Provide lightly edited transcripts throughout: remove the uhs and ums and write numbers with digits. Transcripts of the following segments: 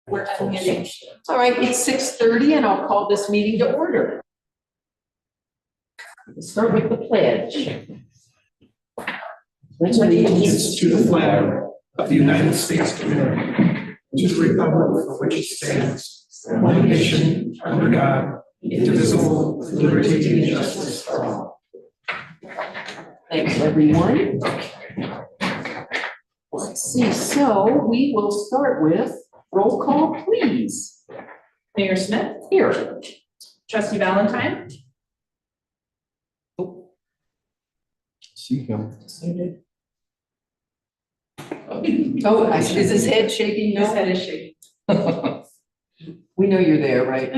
We're unmuting. All right, it's 6:30 and I'll call this meeting to order. Let's start with the pledge. Pledge allegiance to the flag of the United States of America, to the republic for which it stands, one nation, under God, indivisible, with liberty and justice for all. Thanks, everyone. Let's see, so we will start with roll call, please. Mayor Smith, Here. Trustee Valentine, See him. Oh, is his head shaking? his No? head is shaking. We know you're there, right?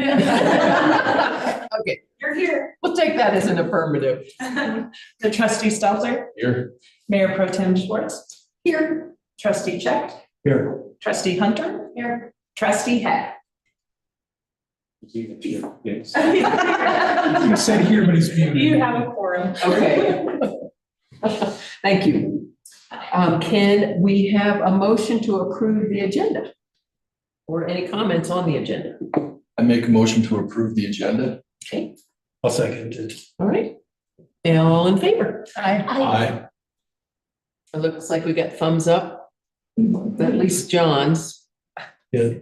Okay, You're here. we'll take that as an affirmative. The trustee Stelter, Here. Mayor Pro Tem Schwartz, Here. trustee Check, Here. trustee Hunter, here, trustee Heck. Yes. He said here, but he's muted. You have a quorum. Okay. Thank you. Can we have a motion to approve the agenda? Or any comments on the agenda? I make a motion to approve the agenda. Okay, I'll second it. all right. All in favor? Aye. It looks like we got thumbs up, at least John's. Yeah.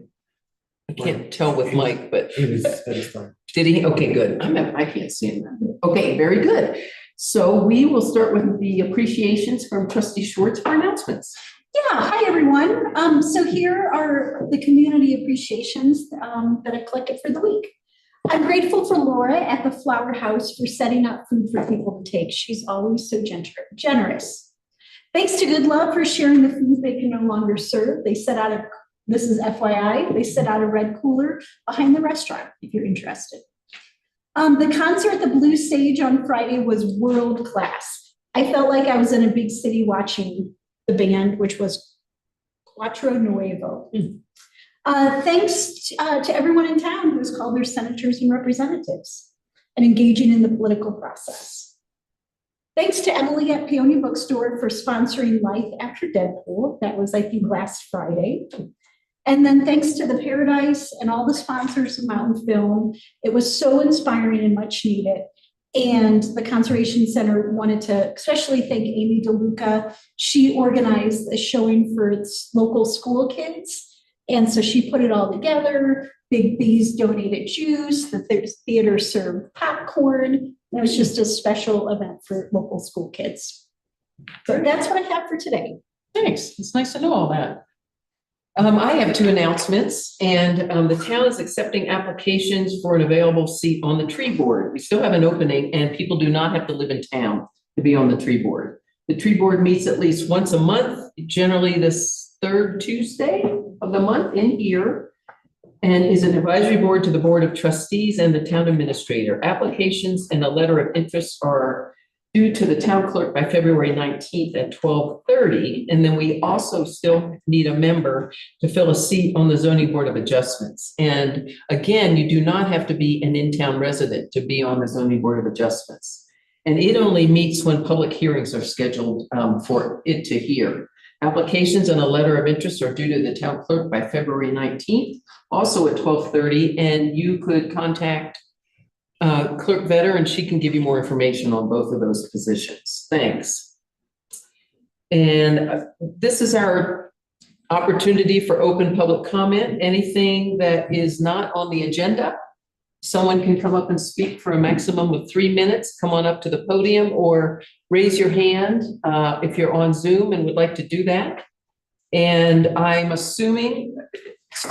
I can't tell with Mike, but That is fine. did he? Okay, good. I can't see him. Okay, very good. So we will start with the appreciations from trustee Schwartz for announcements. Yeah, hi, everyone. So here are the community appreciations that I've collected for the week. I'm grateful for Laura at the Flower House for setting up food for people to take. She's always so generous. Thanks to Good Love for sharing the food they can no longer serve. They set out this is FYI, they set out a red cooler behind the restaurant if you're interested. The concert at the Blue Sage on Friday was world class. I felt like I was in a big city watching the band, which was Cuatro Nuevo. Thanks to everyone in town who's called their senators and representatives and engaging in the political process. Thanks to Emily at Peonia Bookstore for sponsoring Life After Deadpool. That was, I think, last Friday. And then thanks to the Paradise and all the sponsors of Mountain Film. It was so inspiring and much needed. And the Conservation Center wanted to especially thank Amy DeLuca. She organized a showing for its local school kids. And so she put it all together. Big Bees donated juice, the theater served popcorn. It was just a special event for local school kids. So that's what I have for today. Thanks. It's nice to know all that. I have two announcements, and the town is accepting applications for an available seat on the tree board. We still have an opening, and people do not have to live in town to be on the tree board. The tree board meets at least once a month, generally this third Tuesday of the month in here, and is an advisory board to the Board of Trustees and the town administrator. Applications and a letter of interest are due to the town clerk by February 19th at 12:30. And then we also still need a member to fill a seat on the Zoning Board of Adjustments. And again, you do not have to be an in-town resident to be on the Zoning Board of Adjustments. And it only meets when public hearings are scheduled for it to hear. Applications and a letter of interest are due to the town clerk by February 19th, also at 12:30. And you could contact Clerk Vetter, and she can give you more information on both of those positions. Thanks. And this is our opportunity for open public comment. Anything that is not on the agenda, someone can come up and speak for a maximum of 3 minutes. Come on up to the podium or raise your hand if you're on Zoom and would like to do that. And I'm assuming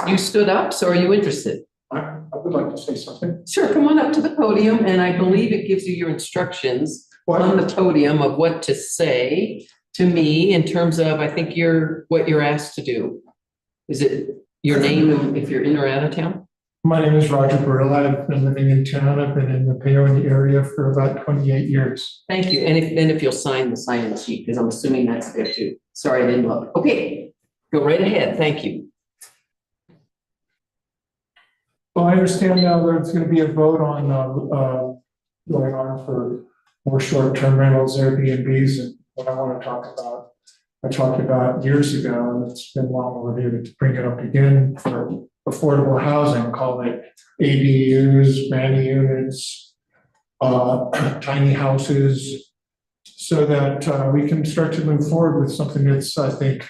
you stood up, so are you interested? I would like to say something. Sure, come on up to the podium, and I believe it gives you your instructions on the podium of what to say to me in terms of, I think what you're asked to do. Is it your name and if you're in or out of town? My name is Roger Burrell. I've been living in town. I've been in the Peonia area for about 28 years. Thank you, and if you'll sign the sign-in sheet, because I'm assuming that's there too. Sorry, I didn't look. Okay, go right ahead, thank you. Well, I understand now there's going to be a vote on going on for more short-term rentals, Airbnbs, and what I want to talk about. I talked about years ago, and it's been long overdue to bring it up again for affordable housing, call it ADUs, granny units, tiny houses, so that we can start to move forward with something that's, I think,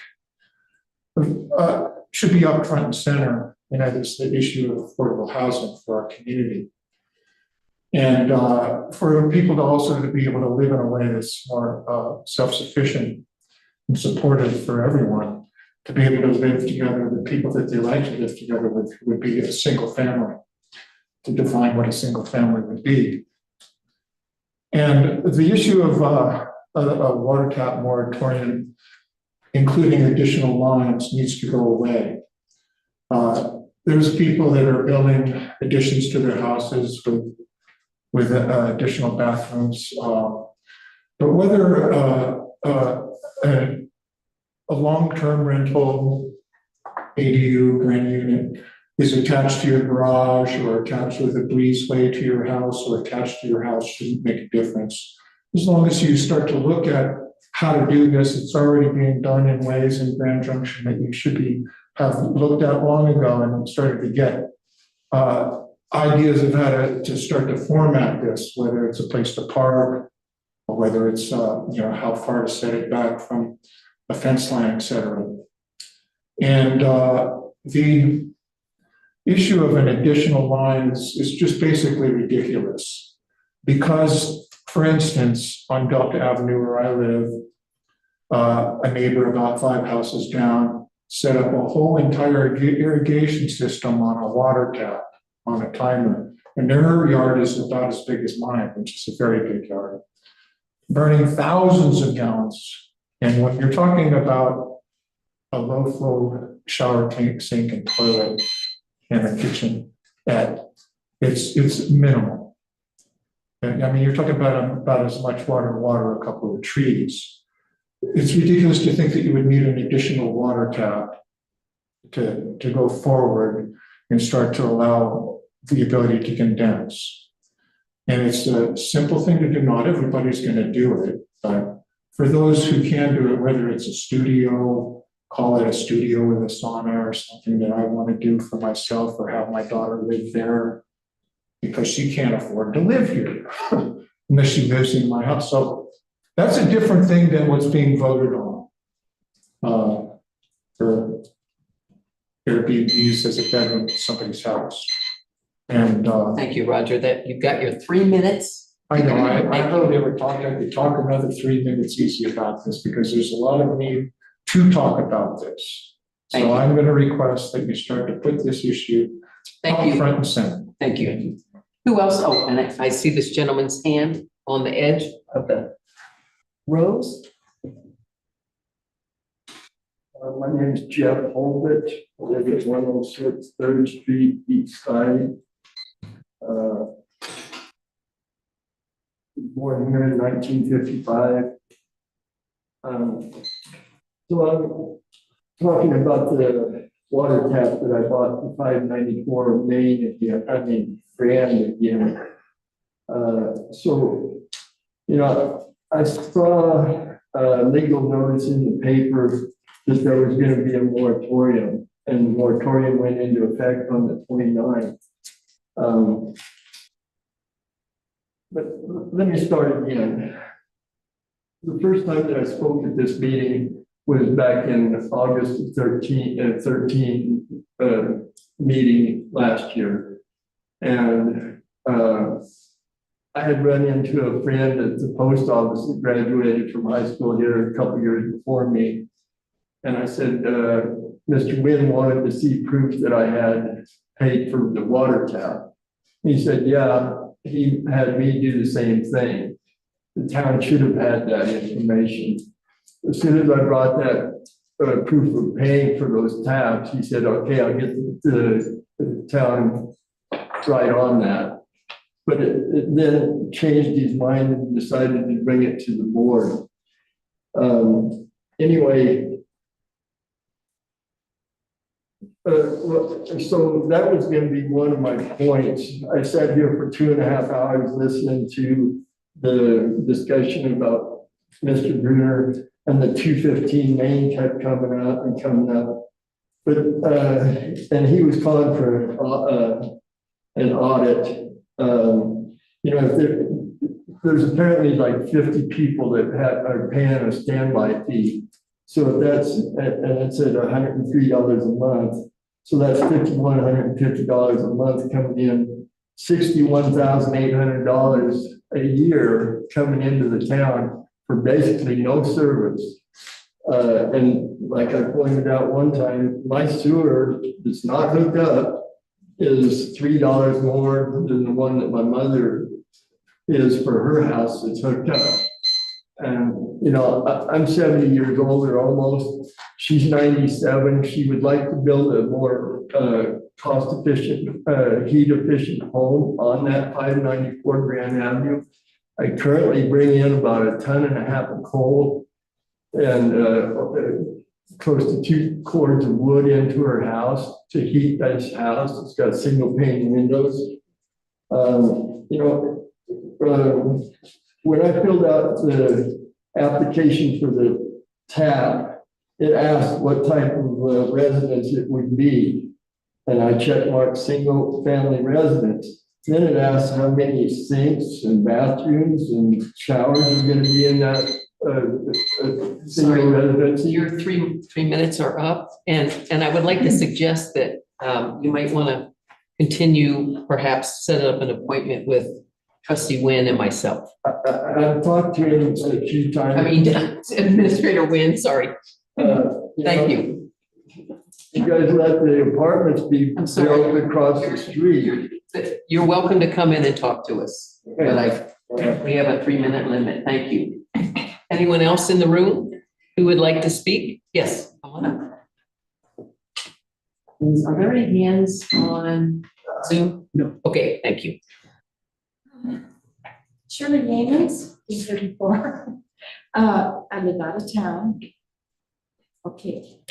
should be up front and center, and that is the issue of affordable housing for our community. And for people to also to be able to live in a way that's more self-sufficient and supportive for everyone, to be able to live together with people that they like to live together with, would be a single family, to define what a single family would be. And the issue of a water tap moratorium, including additional lines, needs to go away. There's people that are building additions to their houses with additional bathrooms, but whether a long-term rental ADU grand unit is attached to your garage or attached with a breezeway to your house or attached to your house shouldn't make a difference. As long as you start to look at how to do this, it's already being done in ways in Grand Junction that you should have looked at long ago and started to get ideas of how to start to format this, whether it's a place to park or whether it's how far to set it back from a fence line, et cetera. And the issue of an additional line is just basically ridiculous. Because, for instance, on Delta Avenue where I live, a neighbor about 5 houses down set up a whole entire irrigation system on a water tap, on a timer. And their yard is about as big as mine, which is a very big yard, burning thousands of gallons. And when you're talking about a low flow shower tank, sink, and toilet in a kitchen, it's minimal. And, I mean, you're talking about as much water a couple of trees. It's ridiculous to think that you would need an additional water tap to go forward and start to allow the ability to condense. And it's a simple thing to do. Not everybody's going to do it, but for those who can do it, whether it's a studio, call it a studio with a sauna or something that I want to do for myself or have my daughter live there because she can't afford to live here unless she lives in my house. So that's a different thing than what's being voted on for Airbnb used as a bedroom in somebody's house. And Thank you, Roger, that you've got your 3 minutes. I know, I hardly ever talk, I could talk another 3 minutes easy about this because there's a lot of need to talk about this. Thank you. So I'm gonna request that you start to put this issue Thank up you. front and center. Thank you. Who else? Oh, and I see this gentleman's hand on the edge of the rows. My name is Jeff Holbert. I live at 106 3rd Street, East Side. Born here in 1955. So I'm talking about the water tap that I bought for $5.94 Main again, Grand again. So, I saw a legal notice in the paper that there was going to be a moratorium, and the moratorium went into effect on the 29th. But let me start again. The first time that I spoke at this meeting was back in August 13 meeting last year. And I had run into a friend at the post office that graduated from high school here a couple years before me. And I said, Mr. Wynn wanted to see proof that I had paid for the water tap. He said, yeah, he had me do the same thing. The town should have had that information. As soon as I brought that proof of paying for those taps, he said, okay, I'll get the town right on that. But it then changed his mind and decided to bring it to the board. Anyway, so that was going to be one of my points. I sat here for 2.5 hours listening to the discussion about Mr. Bruner, and the 215 Main kept coming up and coming up. But, and he was calling for, an audit. You know, if there's apparently like 50 people that are paying a standby fee. So if that's, and it's at $103 a month. So that's $5,150 a month coming in, $61,800 a year coming into the town for basically no service. And like I pointed out one time, my sewer that's not hooked up is $3 more than the one that my mother is for her house that's hooked up. And, you know, I'm 70 years old or almost. She's 97. She would like to build a more cost efficient, heat efficient home on that 594 Grand Avenue. I currently bring in about 1.5 tons of coal and close to 2 cords of wood into her house to heat this house. It's got single pane windows. You know, when I filled out the application for the tap, it asked what type of residence it would be. And I checked marked single family residence. Then it asked how many sinks and bathrooms and showers are going to be in that Sorry. single residence. Your 3 minutes are up, and I would like to suggest that you might want to continue, perhaps set up an appointment with Trustee Wynn and myself. I've talked to him a few times. I mean, Administrator Wynn, sorry. Thank you. You guys let the apartments be I'm sorry. built across the street. You're welcome to come in and talk to us, but we have a 3-minute limit. Thank you. Anyone else in the room who would like to speak? Yes, come on up. Are there any hands on Zoom? No. Okay, thank you. Shirley Yeamans, been here before. I live out of town. Okay.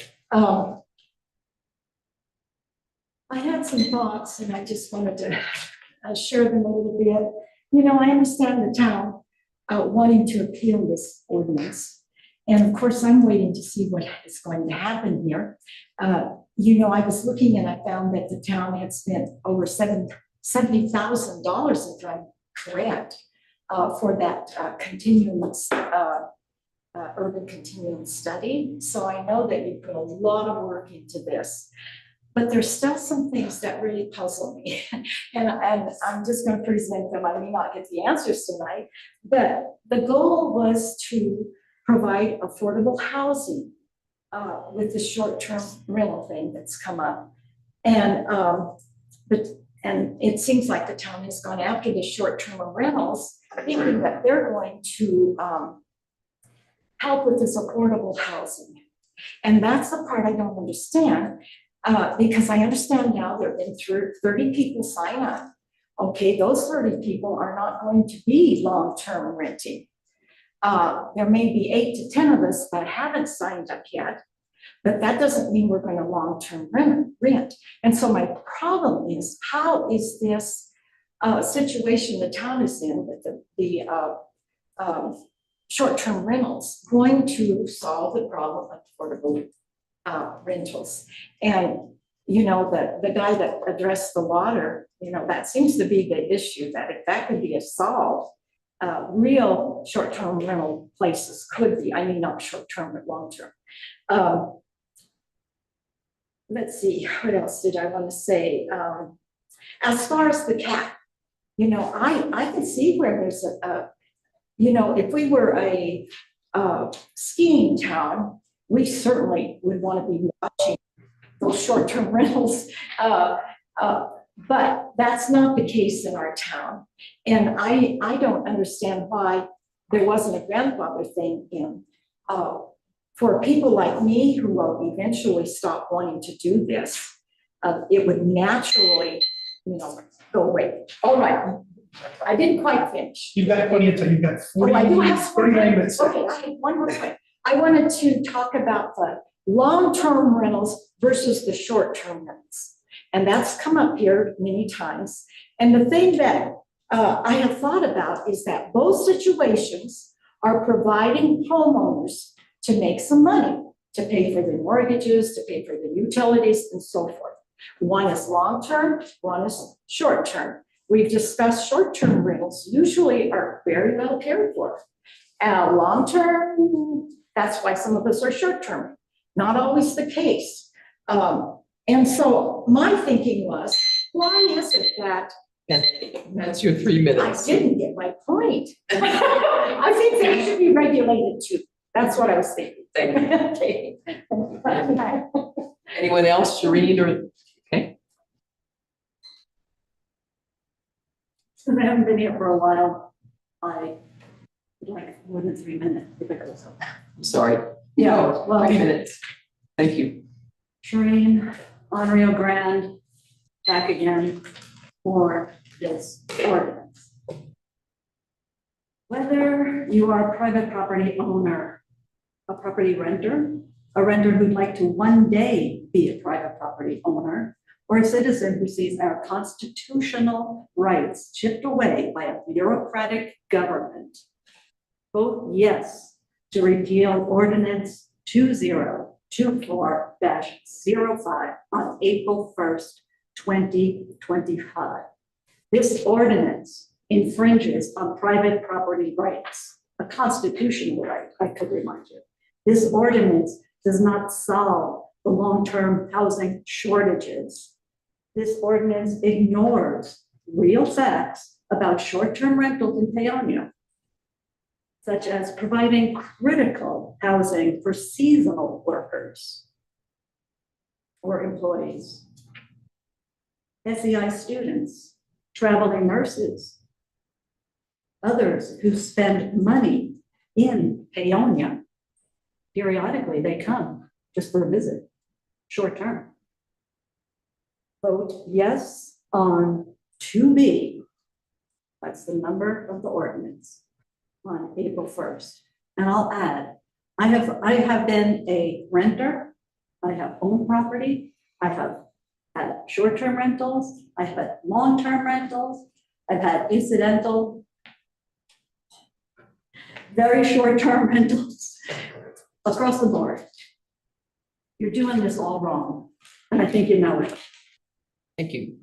I had some thoughts and I just wanted to share them a little bit. You know, I understand the town wanting to appeal this ordinance. And of course, I'm waiting to see what is going to happen here. You know, I was looking and I found that the town had spent over $70,000, if I'm correct, for that urban continuum study. So I know that you put a lot of work into this. But there's still some things that really puzzle me. and I'm just going to present them. I may not get the answers tonight, but the goal was to provide affordable housing with the short-term rental thing that's come up. And it seems like the town has gone after the short-term rentals, thinking that they're going to help with this affordable housing. And that's the part I don't understand. Because I understand now there have been 30 people sign up. Okay, those 30 people are not going to be long-term renting. There may be 8 to 10 of us that haven't signed up yet, but that doesn't mean we're going to long-term rent. And so my problem is, how is this situation the town is in with the short-term rentals going to solve the problem of affordable rentals? And, you know, the guy that addressed the water, you know, that seems to be the issue, that if that could be solved, real short-term rental places could be, I mean, not short-term, but long-term. Let's see, what else did I want to say? As far as the cap, you know, I can see where there's you know, if we were a skiing town, we certainly would want to be watching those short-term rentals. But that's not the case in our town. And I don't understand why there wasn't a grandfather thing in. For people like me who will eventually stop wanting to do this, it would naturally, you know, go away. All right, I didn't quite finish. You've got plenty of time. You've got 40, I do have 49 minutes. Okay, I have one more thing. I wanted to talk about the long-term rentals versus the short-term rentals. And that's come up here many times. And the thing that I have thought about is that both situations are providing homeowners to make some money, to pay for the mortgages, to pay for the utilities and so forth. One is long-term, one is short-term. We've discussed short-term rentals usually are very well cared for. Long-term, that's why some of us are short-term, not always the case. And so my thinking was, why is it that That's your 3 I minutes. didn't get my point? I think they should be regulated too. That's what I was thinking. Okay. Anyone else, Shereen or, okay? Since I haven't been here for a while, I would like more than 3 minutes if it goes up. I'm sorry. Yeah, No, well- 3 minutes. Thank you. Shereen, on Rio Grande, back again for this ordinance. Whether you are a private property owner, a property renter, a renter who'd like to one day be a private property owner, or a citizen who sees our constitutional rights chipped away by a bureaucratic government, vote yes to repeal ordinance 2024-05 on April 1st, 2025. This ordinance infringes on private property rights, a constitutional right, I could remind you. This ordinance does not solve the long-term housing shortages. This ordinance ignores real facts about short-term rentals in Paonia, such as providing critical housing for seasonal workers or employees, SEI students, traveling nurses, others who spend money in Paonia. Periodically, they come just for a visit, short term. Vote yes on 2B. That's the number of the ordinance on April 1st. And I'll add, I have been a renter. I have owned property. I have had short-term rentals. I've had long-term rentals. I've had incidental, very short-term rentals across the board. You're doing this all wrong, and I think you know it. Thank you.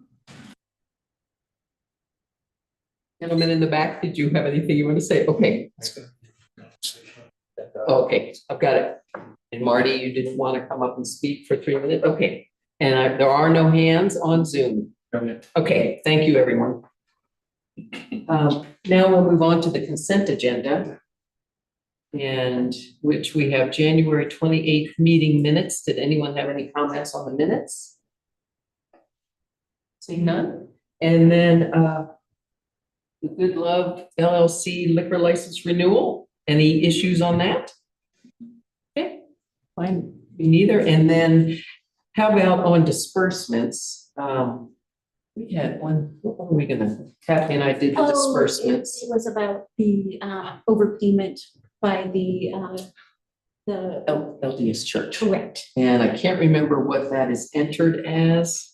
Gentleman in the back, did you have anything you want to say? Okay. Okay, I've got it. And Marty, you didn't want to come up and speak for 3 minutes? Okay. And there are no hands on Zoom. Okay, thank you, everyone. Now we'll move on to the consent agenda. And which we have January 28th meeting minutes. Did anyone have any comments on the minutes? Seeing none. And then the Good Love LLC liquor license renewal. Any issues on that? Okay, fine, me neither. And then how about on disbursements? We had one, what were we gonna, Kathy and I did the disbursements. It was about the overpayment by the LDS Church. correct. And I can't remember what that is entered as.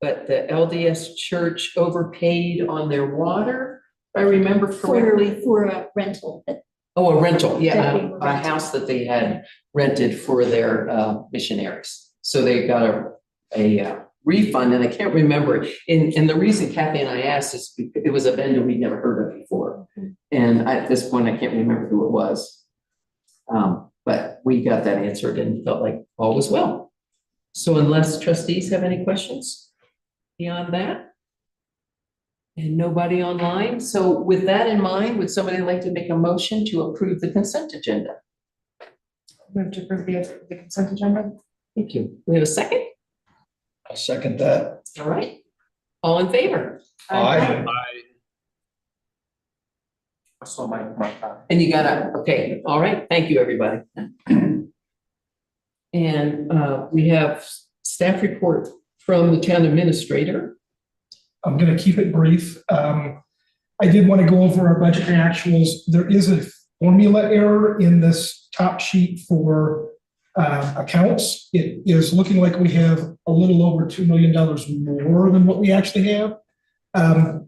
But the LDS Church overpaid on their water, if I remember correctly. For a rental that Oh, a rental, That yeah, they were a renting. house that they had rented for their missionaries. So they got a refund, and I can't remember. And the reason Kathy and I asked is because it was a vendor we'd never heard of before. And at this point, I can't remember who it was. But we got that answered and felt like all was well. So unless trustees have any questions beyond that? And nobody online. So with that in mind, would somebody like to make a motion to approve the consent agenda? Move to approve the consent agenda. Thank you. We have a second? I'll second that. All right. All in favor? Aye. I saw my. And you gotta, okay, all right. Thank you, everybody. And we have staff report from the town administrator. I'm gonna keep it brief. I did want to go over our budget and actuals. There is a formula error in this top sheet for accounts. It is looking like we have a little over $2 million more than what we actually have.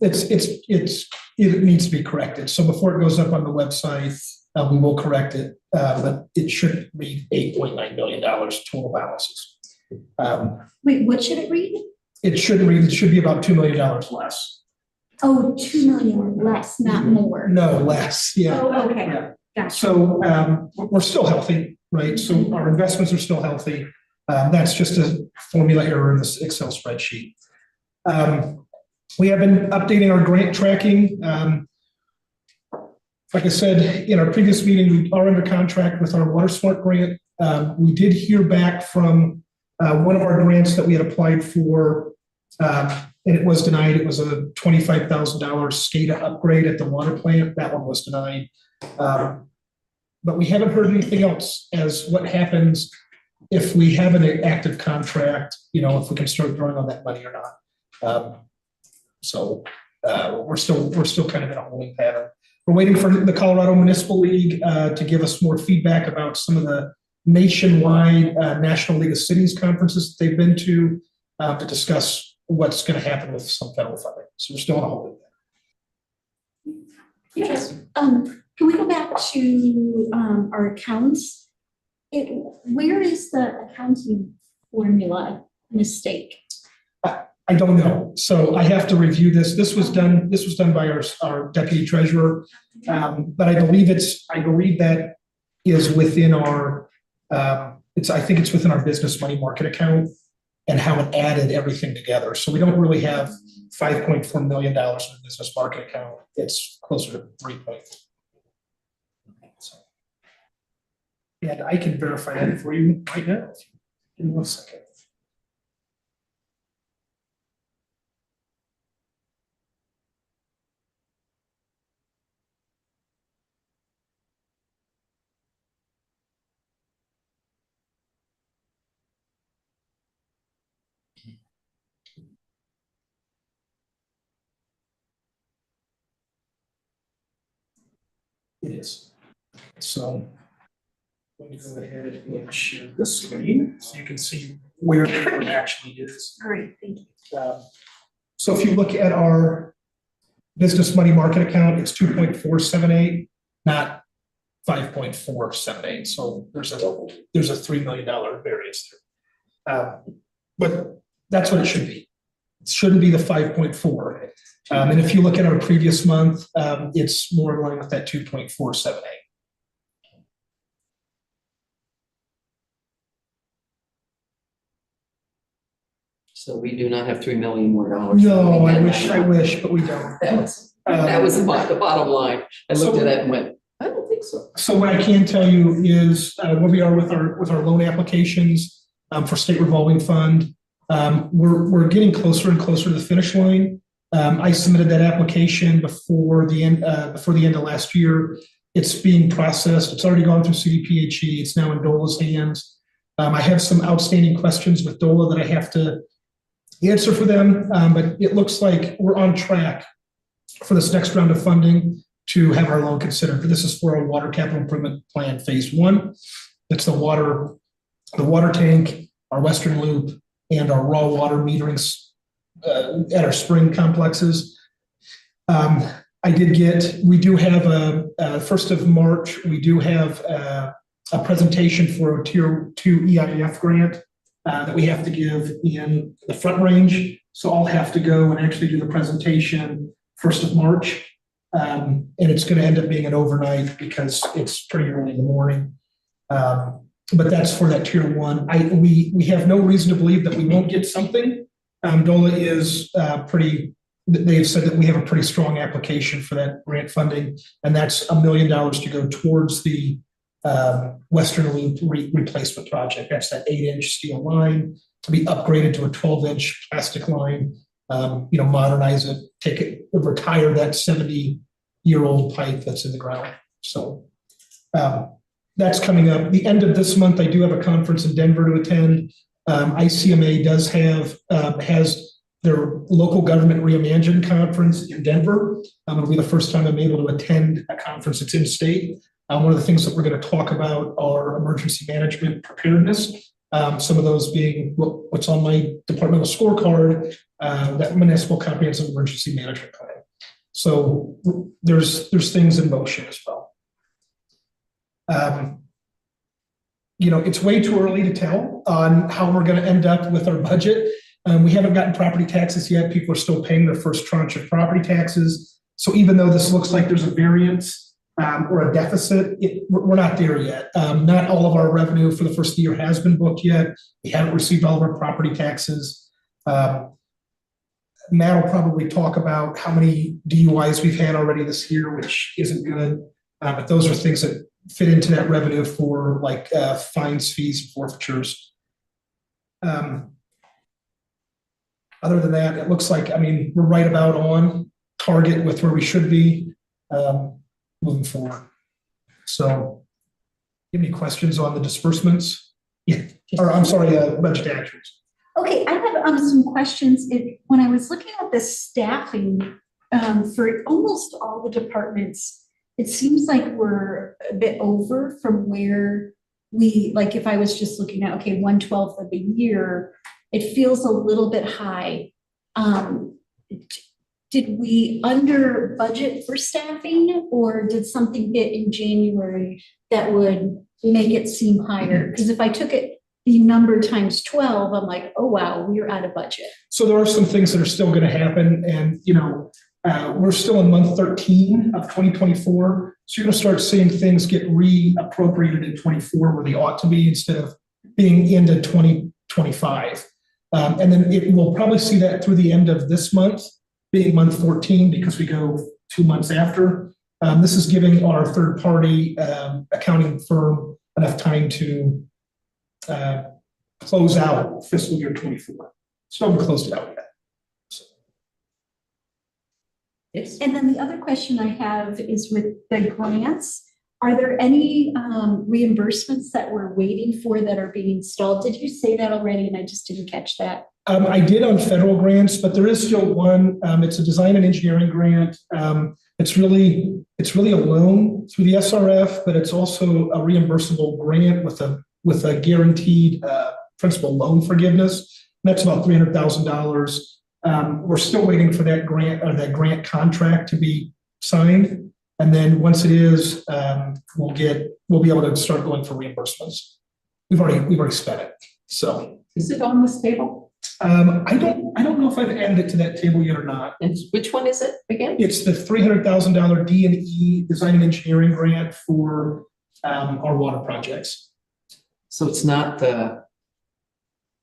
It needs to be corrected. So before it goes up on the website, we will correct it. but it should read $8.9 million total balances. Wait, what should it read? It should be about $2 million less. Oh, 2 million less, not more. No, less, yeah. Oh, okay, Yeah. gotcha. So we're still healthy, right? So our investments are still healthy. That's just a formula error in this Excel spreadsheet. We have been updating our grant tracking. Like I said, in our previous meeting, we are under contract with our Water Smart grant. We did hear back from one of our grants that we had applied for, and it was denied. It was a $25,000 SCADA upgrade at the water plant. That one was denied. But we haven't heard anything else as what happens if we have an active contract, if we can start drawing on that money or not. So we're still kind of in a holding pattern. We're waiting for the Colorado Municipal League to give us more feedback about some of the nationwide National League of Cities conferences that they've been to discuss what's going to happen with some federal funding. So we're still in a holding pattern. Yes. Can we go back to our accounts? Where is the accounting formula mistake? I don't know. So I have to review this. This was done by our deputy treasurer. But I believe that is within our, I think it's within our business money market account and how it added everything together. So we don't really have $5.4 million in the business market account. It's closer to 3. So, and I can verify that for you right now. Give me 1 second. It is. So I'm going to go ahead and share this screen so you can see where it actually is. All right, thank you. So if you look at our business money market account, it's 2.478, not 5.478. So there's a $3 million variance there. But that's what it should be. It shouldn't be the 5.4. And if you look at our previous month, it's more in line with that 2.478. So we do not have $3 million more dollars. No, I wish, but we don't. That was the bottom line. I looked at that and went, I don't think so. So what I can tell you is where we are with our loan applications for state revolving fund. We're getting closer and closer to the finish line. I submitted that application before the end of last year. It's being processed. It's already gone through CDPHE. It's now in DOLA's hands. I have some outstanding questions with DOLA that I have to answer for them, but it looks like we're on track for this next round of funding to have our loan considered. This is for our water capital improvement plan phase 1. It's the water tank, our western loop, and our raw water meterings at our spring complexes. We do have a 1st of March, we do have a presentation for a Tier 2 EIF grant that we have to give in the Front Range. So I'll have to go and actually do the presentation 1st of March. And it's going to end up being an overnight because it's pretty early in the morning. But that's for that Tier 1. We have no reason to believe that we won't get something. DOLA is they've said that we have a pretty strong application for that grant funding, and that's $1 million to go towards the Western Loop replacement project. That's that 8-inch steel line to be upgraded to a 12-inch plastic line, modernize it, retire that 70-year-old pipe that's in the ground. So that's coming up. The end of this month, I do have a conference in Denver to attend. ICMA has their local government reimagined conference in Denver. It'll be the first time I'm able to attend a conference that's in state. One of the things that we're going to talk about are emergency management preparedness. Some of those being what's on my departmental scorecard, that municipal comprehensive emergency management plan. So there's things in motion as well. it's way too early to tell on how we're gonna end up with our budget. We haven't gotten property taxes yet. People are still paying their first tranche of property taxes. So even though this looks like there's a variance or a deficit, we're not there yet. Not all of our revenue for the first of the year has been booked yet. We haven't received all of our property taxes. Matt will probably talk about how many DUIs we've had already this year, which isn't good. But those are things that fit into that revenue for like fines, fees, and forfeitures. Other than that, it looks like, we're right about on target with where we should be moving forward. So, you have any questions on the disbursements? Yeah, or I'm sorry, budget actions. Okay, I have some questions. When I was looking at the staffing for almost all the departments, it seems like we're a bit over from where like if I was just looking at, okay, 1/12 of the year, it feels a little bit high. Did we under budget for staffing, or did something hit in January that would make it seem higher? Because if I took the number times 12, I'm like, oh, wow, we're out of budget. So there are some things that are still going to happen. And, we're still in month 13 of 2024. So you're going to start seeing things get reappropriated in 24 where they ought to be instead of being into 2025. And then we'll probably see that through the end of this month, being month 14, because we go 2 months after. This is giving our third-party accounting firm enough time to close out fiscal year 24. So I haven't closed it out yet. So. Yes. And then the other question I have is with the grants. Are there any reimbursements that we're waiting for that are being installed? Did you say that already? And I just didn't catch that. I did on federal grants, but there is still one. It's a design and engineering grant. It's really a loan through the SRF, but it's also a reimbursable grant with a guaranteed principal loan forgiveness. And that's about $300,000. We're still waiting for that grant or that grant contract to be signed. And then once it is, we'll be able to start going for reimbursements. We've already spent it. So Is it on this table? I don't know if I've added it to that table yet or not. And which one is it again? It's the $300,000 D&E design and engineering grant for our water projects. So it's not the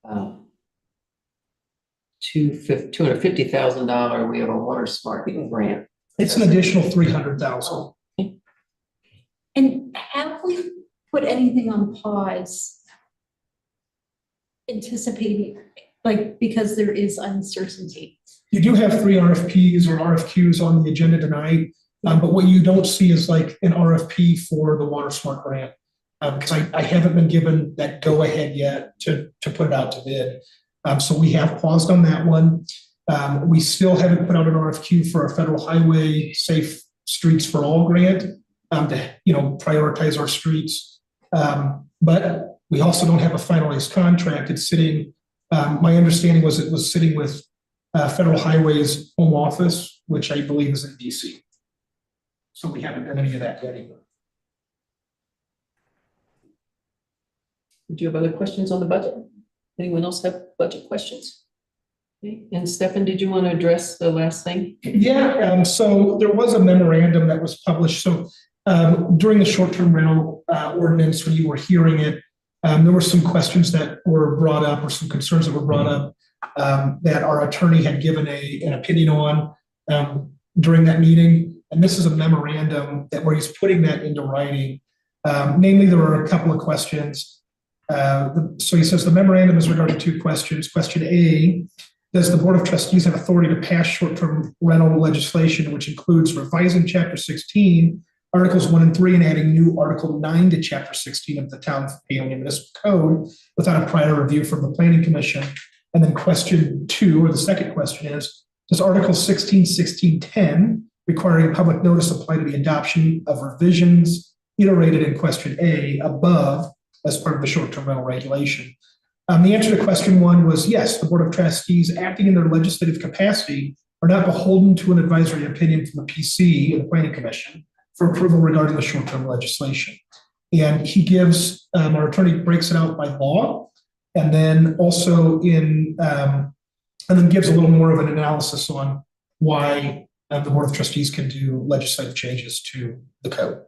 $250,000 we have a water smart grant. It's an additional $300,000. And have we put anything on pause, anticipating, because there is uncertainty? You do have 3 RFPs or RFQs on the agenda tonight, but what you don't see is like an RFP for the water smart grant, because I haven't been given that go ahead yet to put it out to bid. So we have paused on that one. We still haven't put out an RFQ for a federal highway safe streets for all grant to prioritize our streets. But we also don't have a finalized contract. It's sitting. My understanding was it was sitting with Federal Highways home office, which I believe is in DC. So we haven't done any of that yet either. Do you have other questions on the budget? Anyone else have budget questions? Okay. And Stefan, did you want to address the last thing? Yeah, so there was a memorandum that was published. So during the short-term rental ordinance, when you were hearing it, there were some questions that were brought up or some concerns that were brought up that our attorney had given an opinion on during that meeting. And this is a memorandum where he's putting that into writing. Namely, there were a couple of questions. So he says the memorandum is regarding 2 questions. Question A, does the Board of Trustees have authority to pass short-term rental legislation, which includes revising Chapter 16, Articles 1 and 3, and adding new Article 9 to Chapter 16 of the Town of Paonia Municipal Code without a prior review from the Planning Commission? And then question 2, or the second question is, does Article 16, 1610, requiring public notice apply to the adoption of revisions iterated in question A above as part of the short-term rental regulation? The answer to question 1 was yes, the Board of Trustees acting in their legislative capacity are not beholden to an advisory opinion from the PC and the Planning Commission for approval regarding the short-term legislation. And he gives, our attorney breaks it out by law, and then also and then gives a little more of an analysis on why the Board of Trustees can do legislative changes to the code.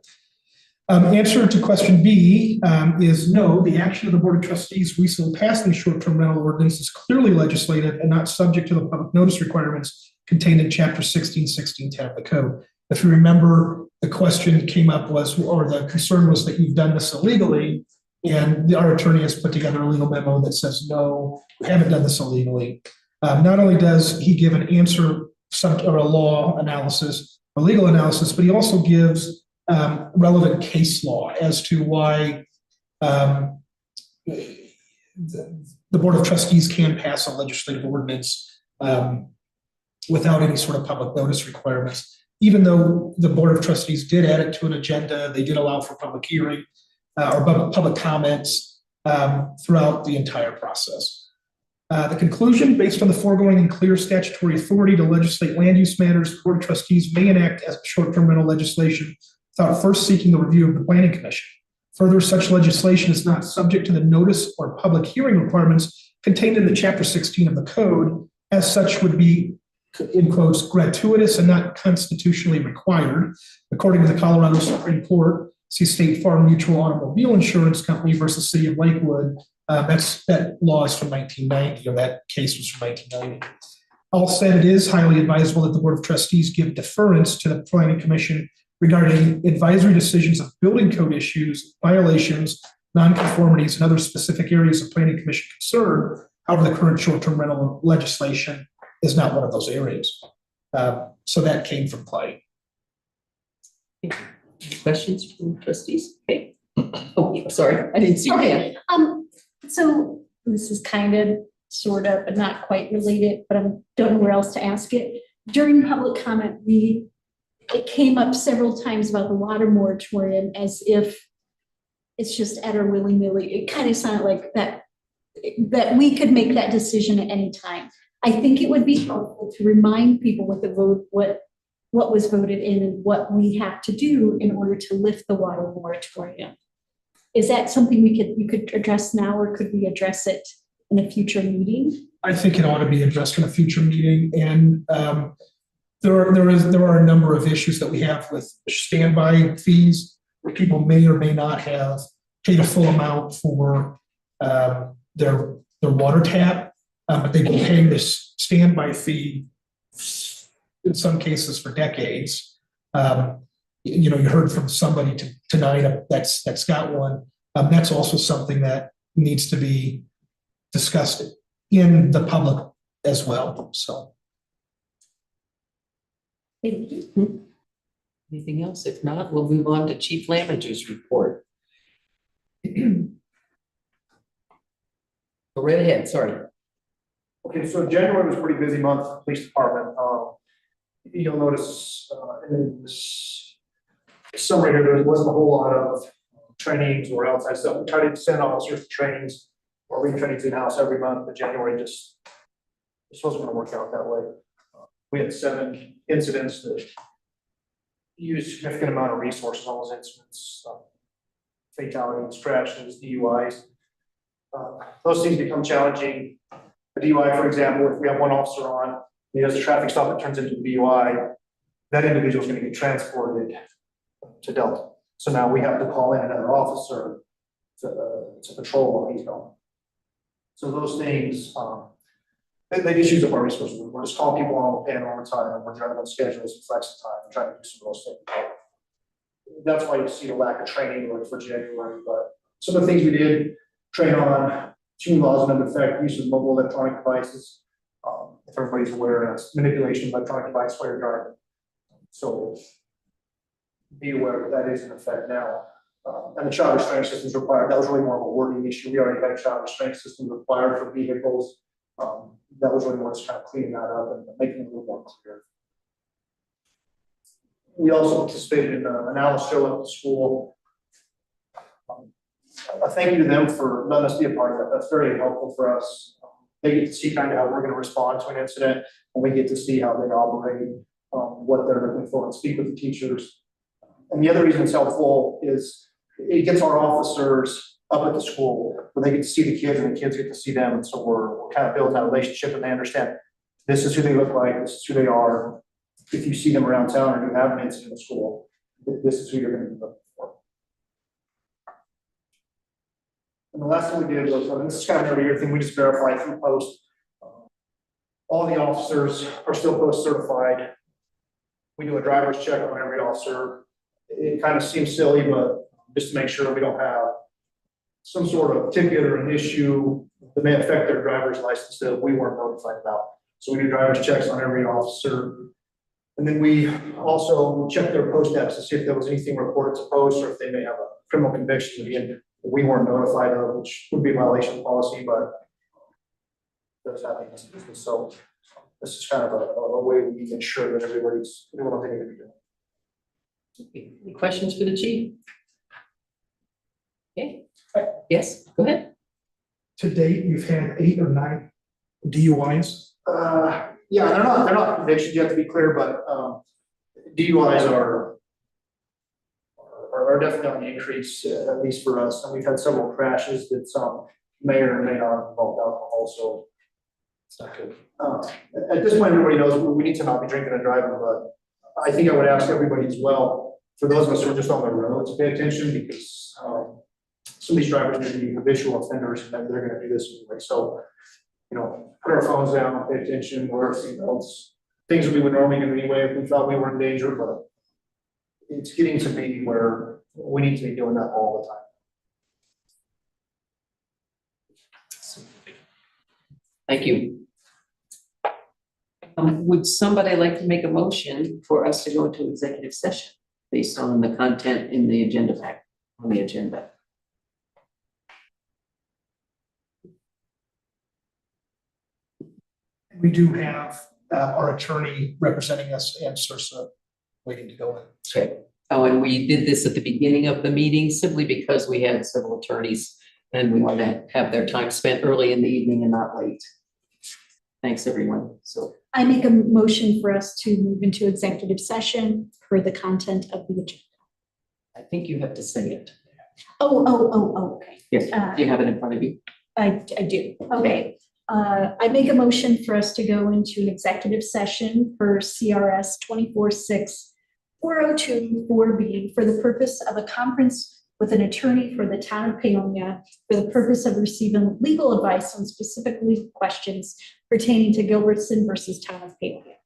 Answer to question B is no, the action of the Board of Trustees recently passing the short-term rental ordinance is clearly legislative and not subject to the public notice requirements contained in chapter 16, 1610 of the code. If you remember, the question came up or the concern was that you've done this illegally, and our attorney has put together a legal memo that says, no, we haven't done this illegally. Not only does he give an answer or a law analysis, a legal analysis, but he also gives relevant case law as to why the Board of Trustees can pass a legislative ordinance without any sort of public notice requirements. Even though the Board of Trustees did add it to an agenda, they did allow for public hearing or public comments throughout the entire process. The conclusion, based on the foregoing and clear statutory authority to legislate land use matters, the Board of Trustees may enact as short-term rental legislation without first seeking the review of the Planning Commission. Further, such legislation is not subject to the notice or public hearing requirements contained in the Chapter 16 of the Code. As such, would be, in quotes, gratuitous and not constitutionally required, according to the Colorado Supreme Court. See State Farm Mutual Automobile Insurance Company versus City of Lakewood. That law is from 1990, or that case was from 1990. All said, it is highly advisable that the Board of Trustees give deference to the Planning Commission regarding advisory decisions of building code issues, violations, nonconformities, and other specific areas of Planning Commission concern. However, the current short-term rental legislation is not one of those areas. So that came from Clay. Questions from trustees? Okay. Oh, sorry, I didn't see your hand. Okay, so this is kind of, sort of, but not quite related, but I don't know where else to ask it. During public comment, it came up several times about the water moratorium as if it's just at our willy-nilly. It kind of sounded like that we could make that decision at any time. I think it would be helpful to remind people what the vote, what was voted in and what we have to do in order to lift the water moratorium. Is that something you could address now, or could we address it in a future meeting? I think it ought to be addressed in a future meeting, and there are a number of issues that we have with standby fees, where people may or may not have paid a full amount for their water tap, but they've been paying this standby fee in some cases for decades. You heard from somebody tonight that's got one. That's also something that needs to be discussed in the public as well. So. Anything else? If not, we'll move on to Chief Lamager's report. Go right ahead, sorry. Okay, so January was a pretty busy month for the police department. You'll notice in this summary here, there wasn't a whole lot of trainings or outside stuff. We tried to send officers to trainings or retrainings in-house every month, but January just wasn't going to work out that way. We had 7 incidents that used a significant amount of resources on those incidents, fatalities, crashes, DUIs. Those things become challenging. A DUI, for example, if we have one officer on, he does a traffic stop that turns into a DUI, that individual is going to get transported to Delta. So now we have to call in another officer to patrol while he's gone. So those things, they just use up our resources. We're just calling people on, paying overtime, and we're trying on schedules and flex time and trying to do some of those things. That's why you see the lack of training for January. But some of the things we did train on, 2 laws in effect, use of mobile electronic devices. If everybody's aware, that's manipulation of electronic device while you're driving. So be aware that is in effect now. And the child restraint systems required, that was really more of a wording issue. We already had a child restraint system required for vehicles. That was really more just kind of cleaning that up and making it a little more clear. We also participated in an Alice show at the school. A thank you to them for letting us be a part of that. That's very helpful for us. They get to see kind of how we're going to respond to an incident, and we get to see how they operate, what they're looking for, and speak with the teachers. And the other reason it's helpful is it gets our officers up at the school, where they get to see the kids and the kids get to see them, and so we're kind of building that relationship, and they understand this is who they look like, this is who they are. If you see them around town or you have an incident in school, this is who you're gonna be looking for. And the last thing we did was, and this is kind of an every year thing, we just verify through post. All the officers are still post certified. We do a driver's check on every officer. It kind of seems silly, but just to make sure we don't have some sort of ticket or an issue that may affect their driver's license that we weren't notified about. So we do driver's checks on every officer. And then we also check their post apps to see if there was anything reported to post or if they may have a criminal conviction again that we weren't notified of, which would be a violation of policy, but does happen in this business. So this is kind of a way we ensure that everybody's doing what they need to be doing. Any questions for the chief? Okay, yes, go ahead. To date, you've had 8 or 9 DUIs. Yeah, they're not convictions, you have to be clear, but, DUIs are definitely on the increase, at least for us, and we've had several crashes that some may or may not have involved alcohol, so it's not good. At this point, everybody knows we need to not be drinking and driving, but I think I would ask everybody as well, for those of us who are just on the road, to pay attention, because, some of these drivers are gonna be habitual offenders, and they're gonna do this anyway, so, you know, put our phones down, pay attention, wear our seatbelts, things that we would normally do anyway if we thought we were in danger, but it's getting to be where we need to be doing that all the time. Thank you. Would somebody like to make a motion for us to go into executive session based on the content in the agenda pack, on the agenda? We do have our attorney representing us and CIRSA waiting to go in. Okay. Oh, and we did this at the beginning of the meeting simply because we had several attorneys and we want to have their time spent early in the evening and not late. Thanks, everyone. So I make a motion for us to move into executive session per the content of the agenda. I think you have to say it. Okay. Yes, do you have it in front of you? I do. Okay. I make a motion for us to go into an executive session per CRS 246402-4B for the purpose of a conference with an attorney for the town of Paonia for the purpose of receiving legal advice on specific legal questions pertaining to Gilbertson versus town of Paonia.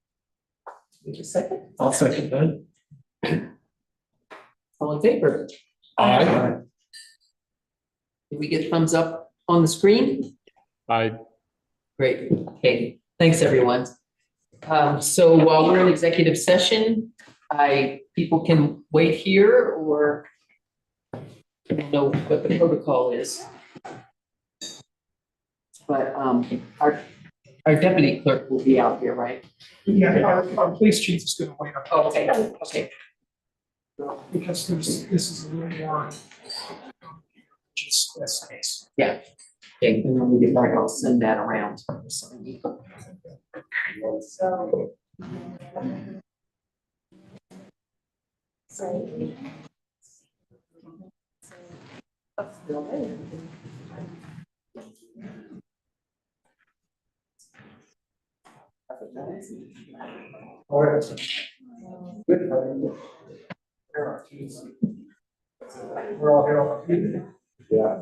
Need a second? I'll second that. All in favor? Aye. Did we get thumbs up on the screen? Aye. Great. Okay, thanks, everyone. So while we're in executive session, people can wait here or I don't know what the protocol is. But our deputy clerk will be out here, right? Yeah, our police chief is going to wait up. Okay, okay. Because this is a little more just this case. Yeah. Okay, and when we get back, I'll send that around. So. All right. Good. We're all here on. Yeah.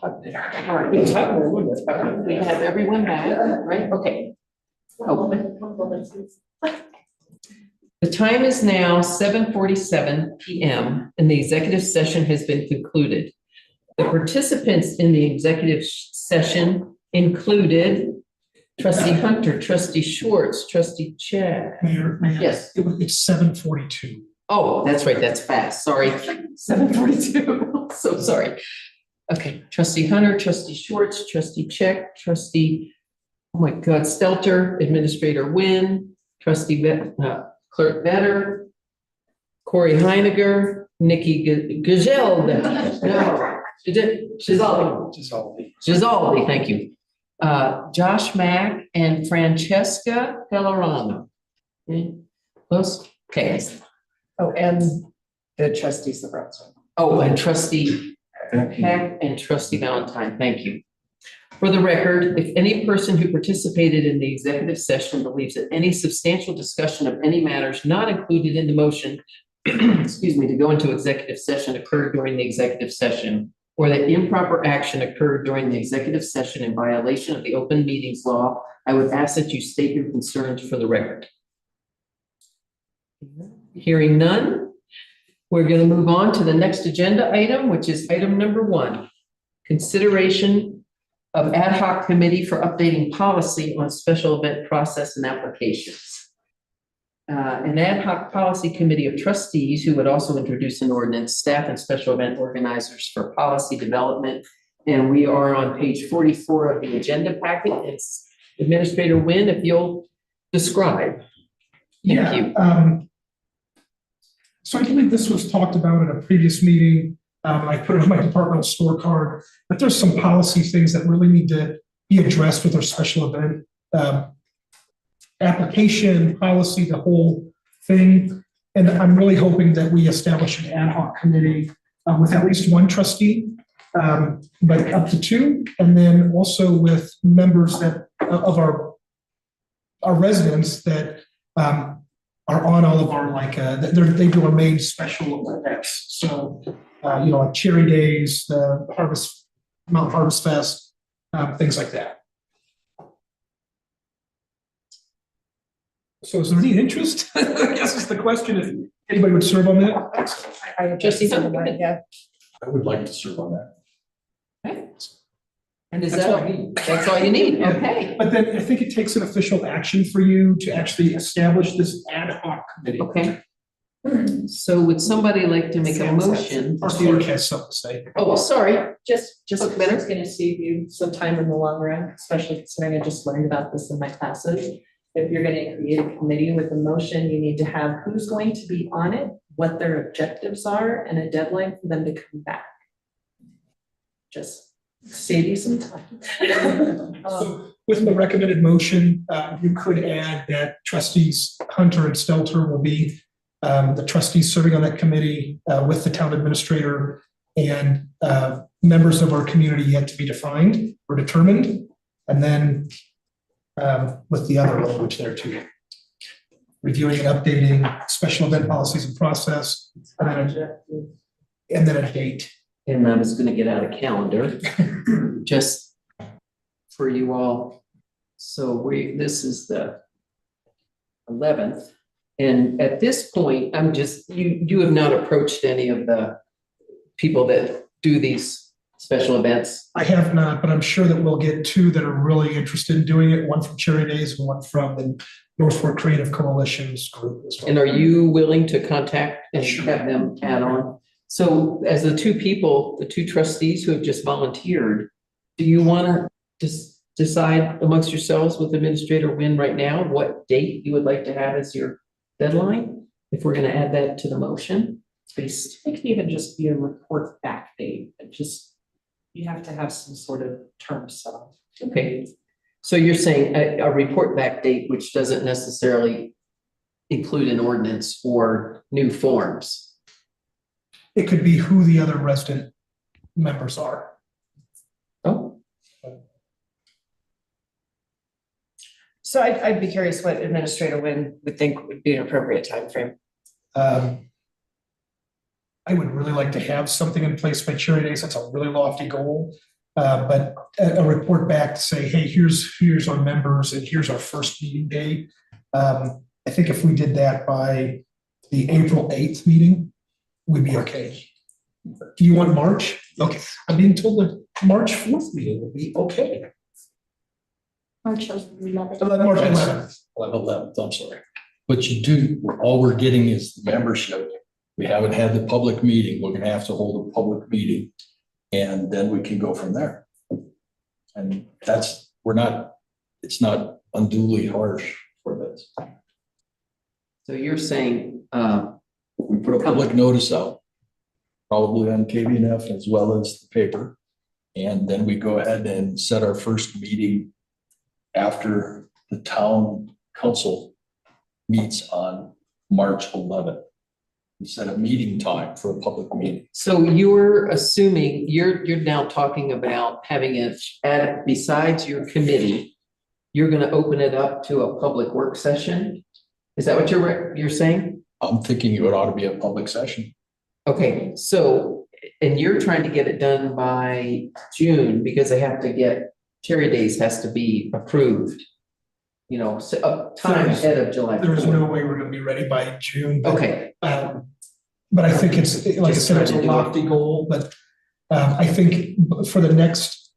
All right, we have everyone back, right? Okay. Oh, the time is now 7:47 PM and the executive session has been concluded. The participants in the executive session included trustee Hunter, trustee Schwartz, trustee Chad. Mayor, Yes. it's 7:42. Oh, that's right, that's fast, sorry. 7:42, so sorry. Okay, trustee Hunter, trustee Schwartz, trustee Check, trustee, oh my God, Stelter, administrator Wynn, trustee clerk Vetter, Corey Heiniger, Nikki Gazelle, no, Gisaldi, thank you. Josh Mack and Francesca Pellerano. Okay, close, okay. Oh, and the trustees of Rose. Oh, and trustee Peck and trustee Valentine, thank you. For the record, if any person who participated in the executive session believes that any substantial discussion of any matters not included in the motion, excuse me, to go into executive session occurred during the executive session, or that improper action occurred during the executive session in violation of the open meetings law, I would ask that you state your concerns for the record. Hearing none, we're going to move on to the next agenda item, which is item number 1, consideration of ad hoc committee for updating policy on special event process and applications. An ad hoc policy committee of trustees who would also introduce an ordinance, staff and special event organizers for policy development. And we are on page 44 of the agenda packet. It's Administrator Wynn, if you'll describe. Thank you. So I believe this was talked about at a previous meeting. I put it on my departmental scorecard, but there's some policy things that really need to be addressed with our special event application policy, the whole thing. And I'm really hoping that we establish an ad hoc committee with at least one trustee, but up to 2, and then also with members that of our residents that are on all of our they do our main special events. So like Cherry Days, the Mount Harvest Fest, things like that. So is there any interest? I guess is the question, if anybody would serve on that. I Trustee just, Hunter. yeah. I would like to serve on that. Okay. And is That's that all I need. That's all you need, okay. But then I think it takes an official action for you to actually establish this ad hoc committee. Okay. So would somebody like to make a Sam says. motion? Our clerk has something to say. Oh, sorry. Just Look better. it's gonna save you some time in the long run, especially considering I just learned about this in my classes. If you're gonna create a committee with a motion, you need to have who's going to be on it, what their objectives are, and a deadline for them to come back. Just save you some time. So with the recommended motion, you could add that trustees Hunter and Stelter will be the trustees serving on that committee with the town administrator and members of our community yet to be defined or determined. And then with the other language there too. Reviewing and updating special event policies and process, and then a date. And I was gonna get out a calendar, just for you all. So this is the 11th. And at this point, I'm just, you have not approached any of the people that do these special events. I have not, but I'm sure that we'll get 2 that are really interested in doing it, one from Cherry Days and one from the Northport Creative Coalition's group as well. And are you willing to contact and Sure. have them add on? So as the 2 people, the 2 trustees who have just volunteered, do you want to just decide amongst yourselves with Administrator Wynn right now what date you would like to have as your deadline? If we're gonna add that to the motion, please. It can even just be a report back date, but just, you have to have some sort of term set up. Okay, so you're saying a report back date, which doesn't necessarily include an ordinance or new forms. It could be who the other resident members are. Oh, So I'd be curious what Administrator Wynn would think would be an appropriate timeframe. I would really like to have something in place by Cherry Days. That's a really lofty goal. But a report back to say, hey, here's our members and here's our first meeting date. I think if we did that by the April 8th meeting, we'd be okay. Do you want March? Okay, I'm being told that March 4th meeting will be okay. March 11th. March 11th. 11th, I'm sorry. But you do, all we're getting is the membership. We haven't had the public meeting. We're gonna have to hold a public meeting. And then we can go from there. And it's not unduly harsh for this. so you're saying, We put a public notice out, probably on KBNF as well as the paper. And then we go ahead and set our first meeting after the town council meets on March 11th. We set a meeting time for a public meeting. so you're assuming, you're now talking about having it, besides your committee, you're gonna open it up to a public work session? Is that what you're saying? I'm thinking it ought to be a public session. Okay, so, and you're trying to get it done by June because they have to get, Cherry Days has to be approved. You know, so time ahead of July. There's 4th. no way we're gonna be ready by June. But, Okay, but I think it's, like I said, it's a lofty goal, but I think for that next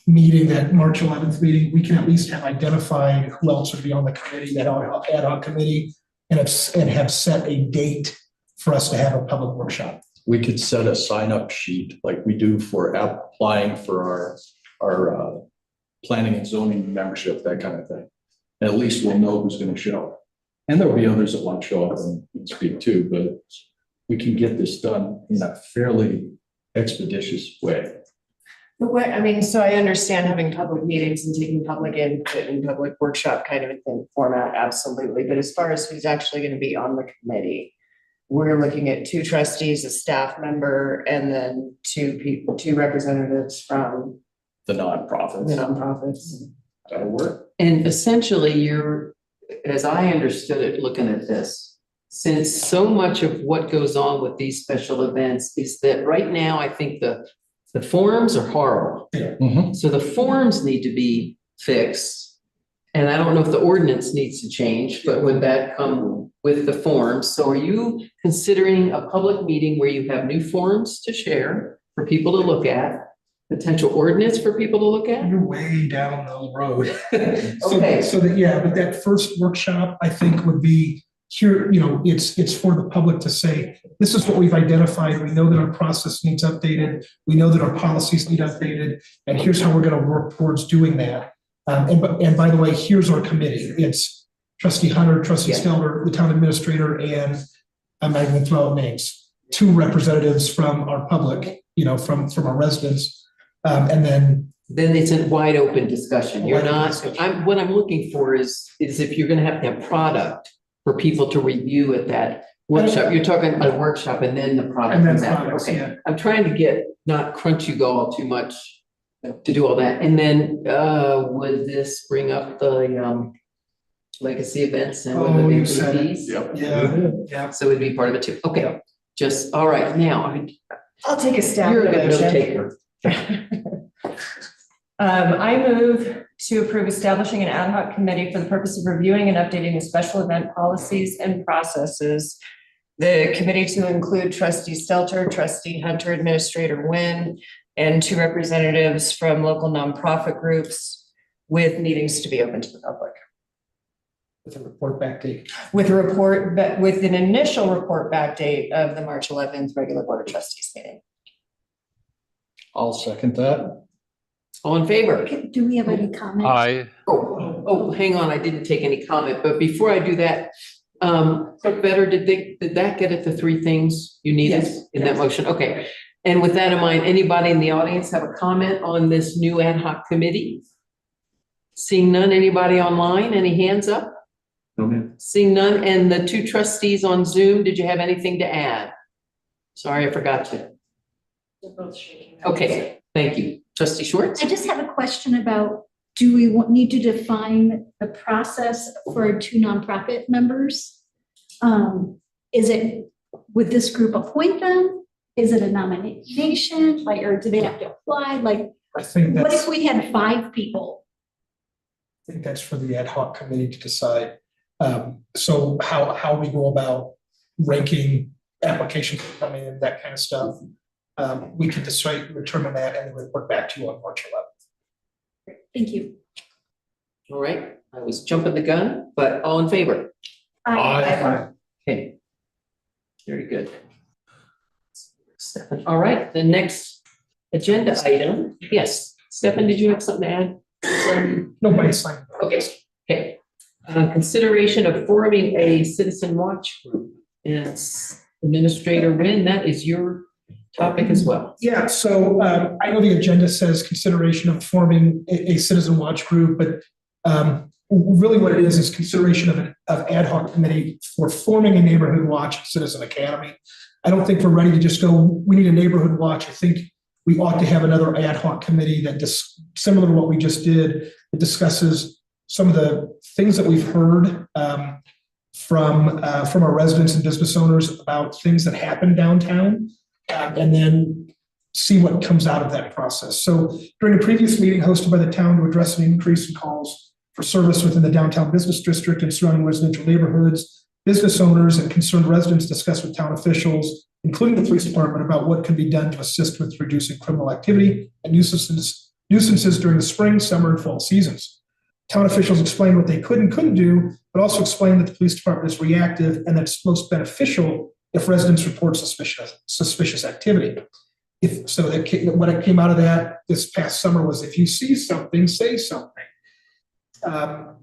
meeting, that March 11th meeting, we can at least have identified who else would be on the committee, that ad hoc committee, and have set a date for us to have a public workshop. We could set a sign-up sheet like we do for applying for our planning and zoning membership, that kind of thing. And at least we'll know who's gonna show. And there'll be others that want to show up and speak too, but we can get this done in a fairly expeditious way. But what, I mean, so I understand having public meetings and taking public input and public workshop kind of a thing format, absolutely. But as far as who's actually gonna be on the committee, we're looking at 2 trustees, a staff member, and then 2 representatives from The the nonprofits. nonprofits. That'll work. and essentially you're, as I understood it, looking at this, since so much of what goes on with these special events is that right now, I think the forms are horrible. Mhm. So the forms need to be fixed. And I don't know if the ordinance needs to change, but would that come with the forms? So are you considering a public meeting where you have new forms to share for people to look at? Potential ordinance for people to look at? You're way down the road. Okay. So that, yeah, but that first workshop, I think, would be here, it's for the public to say, this is what we've identified. We know that our process needs updated. We know that our policies need updated, and here's how we're gonna work towards doing that. And by the way, here's our committee. It's Trustee Hunter, Trustee Yeah. Stelter, the town administrator, and I'm not even throwing names. 2 representatives from our public, from our residents. And then Then it's a wide open discussion. You're Wide open not, discussion. what I'm looking for is if you're gonna have to have product for people to review at that workshop. You're talking about a workshop and then the product And then comes after. products, Okay, yeah. I'm trying to not crunch you all too much to do all that. And then, would this bring up the, legacy events and Oh, would the you said it. BPDs? Yep. Yeah. So it'd be part of it too. Okay, just, all right, now, I'll take a stab you're a at good the note motion. taker. I move to approve establishing an ad hoc committee for the purpose of reviewing and updating the special event policies and processes. The committee to include Trustee Stelter, Trustee Hunter, Administrator Wynn, and 2 representatives from local nonprofit groups with meetings to be open to the public. With a report back date. With an initial report back date of the March 11th regular Board of Trustees meeting. I'll second that. All in favor? Do we have any comments? Oh, hang on, I didn't take any comment, but before I do that, Clerk Vetter, did that get at the three things you needed Yes, in that yes. motion? Okay. And with that in mind, anybody in the audience have a comment on this new ad hoc committee? Seeing none, anybody online, any hands up? Seeing none, and the two trustees on Zoom, did you have anything to add? Sorry, I forgot to. They're both shaking. Okay, thank you. Trustee Schwartz? I just have a question about, do we need to define the process for two nonprofit members? Would this group appoint them? Is it a nomination, like, or do they have to apply? Like, I think what that's, if we had 5 people? I think that's for the ad hoc committee to decide. So how we go about ranking applications coming in, that kind of stuff. We can decide, determine that and then report back to you on March 11th. Thank you. All right, I was jumping the gun, but all in favor? Okay. Very good. Stefan, all right, the next agenda item, yes, Stefan, did you have something to add? Nobody signed. Okay. Consideration of forming a citizen watch group. And Administrator Wynn, that is your topic as well. Yeah, so I know the agenda says consideration of forming a citizen watch group, but really what it is consideration of ad hoc committee for forming a neighborhood watch at Citizen Academy. I don't think we're ready to just go, we need a neighborhood watch. I think we ought to have another ad hoc committee that similar to what we just did, that discusses some of the things that we've heard from our residents and business owners about things that happen downtown, and then see what comes out of that process. So during a previous meeting hosted by the town to address an increase in calls for service within the downtown business district and surrounding residential neighborhoods, business owners and concerned residents discussed with town officials, including the police department, about what can be done to assist with reducing criminal activity and nuisances during the spring, summer, and fall seasons. Town officials explained what they could and couldn't do, but also explained that the police department is reactive and that it's most beneficial if residents report suspicious activity. What came out of that this past summer was, if you see something, say something. An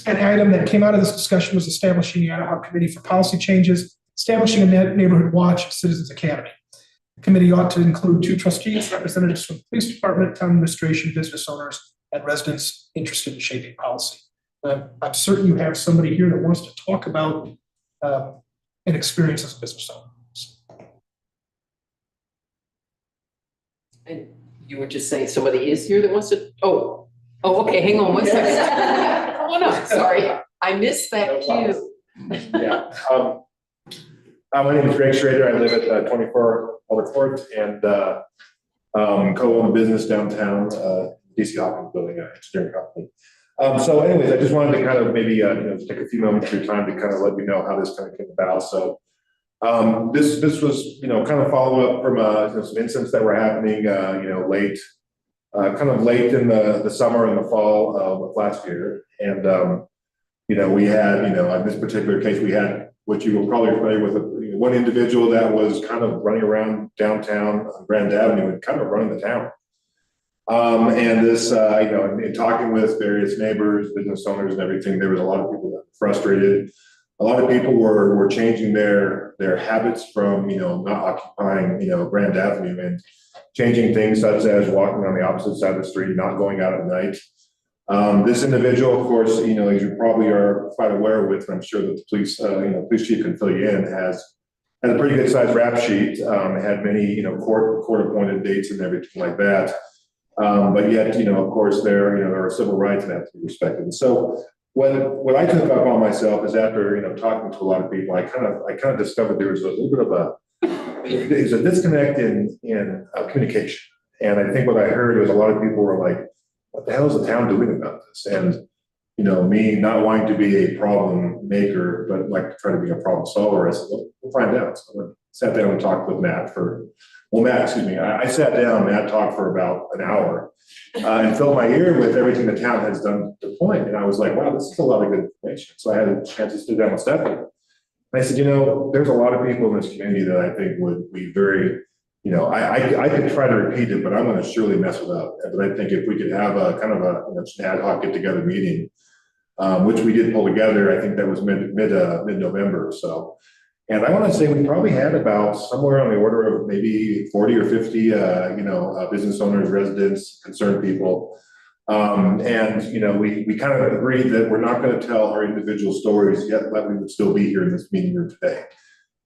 item that came out of this discussion was establishing the ad hoc committee for policy changes, establishing a neighborhood watch at Citizens Academy. The committee ought to include 2 trustees, representatives from the police department, town administration, business owners, and residents interested in shaping policy. I'm certain you have somebody here that wants to talk about an experience as a business owner. And you were just saying somebody is here that wants to, oh, okay, hang on one second. Hold on, sorry, I missed that cue. Yeah, my name is Greg Schrader. I live at 24 Albert Court and co-own a business downtown, DC Hawkins building, an engineering company. So anyways, I just wanted to kind of maybe take a few moments of your time to kind of let you know how this kind of came about. So this was kind of follow up from some incidents that were happening late in the summer and the fall of last year. And we had in this particular case we had what you were probably familiar with, one individual that was kind of running around downtown on Grand Avenue and kind of running the town. And this, in talking with various neighbors, business owners and everything, there was a lot of people that were frustrated. A lot of people were changing their habits from, not occupying, Grand Avenue and changing things such as walking on the opposite side of the street, not going out at night. This individual, of course, as you probably are quite aware with, and I'm sure that the police, police chief can fill you in, has a pretty good sized rap sheet, had many, court appointed dates and everything like that. But yet, of course, there are civil rights that have to be respected. And so what I took up on myself is after, talking to a lot of people, I kind of discovered there was a little bit of there's a disconnect in communication. And I think what I heard was a lot of people were like, what the hell is the town doing about this? And, me not wanting to be a problem maker, but like to try to be a problem solver, I said, well, we'll find out. So I sat down and talked with Matt I sat down, Matt talked for about an hour and filled my ear with everything the town has done to point. And I was like, wow, this is a lot of good information. So I had a chance to sit down with Stephanie. And I said, there's a lot of people in this community that I think would be very I could try to repeat it, but I'm gonna surely mess it up. But I think if we could have a kind of just an ad hoc get together meeting, which we did pull together, I think that was mid-November or so. And I want to say we probably had about somewhere on the order of maybe 40 or 50, business owners, residents, concerned people. We kind of agreed that we're not going to tell our individual stories yet, but we would still be here in this meeting room today.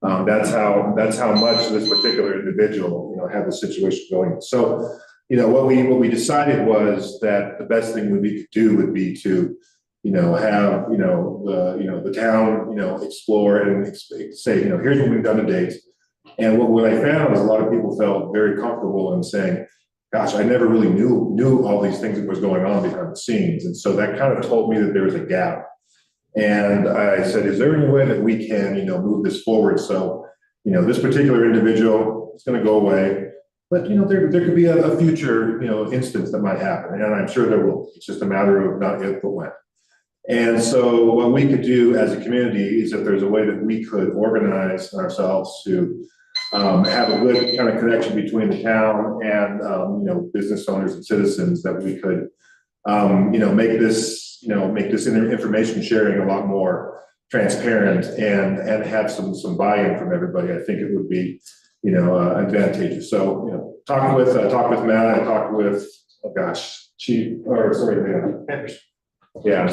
That's how much this particular individual, had the situation going. So, what we decided was that the best thing we could do would be to, have, the town, explore and say, here's what we've done to date. And what I found is a lot of people felt very comfortable in saying, gosh, I never really knew all these things that was going on behind the scenes. And so that kind of told me that there was a gap. And I said, is there any way that we can, move this forward? So, this particular individual is going to go away, but, there could be a future, instance that might happen. And I'm sure there will. It's just a matter of not if, but when. And so what we could do as a community is if there's a way that we could organize ourselves to have a good kind of connection between the town and, business owners and citizens, that we could, make this information sharing a lot more transparent and have some buy-in from everybody. I think it would be, advantageous. So, talked with Matt, I talked with, Anders. Yeah.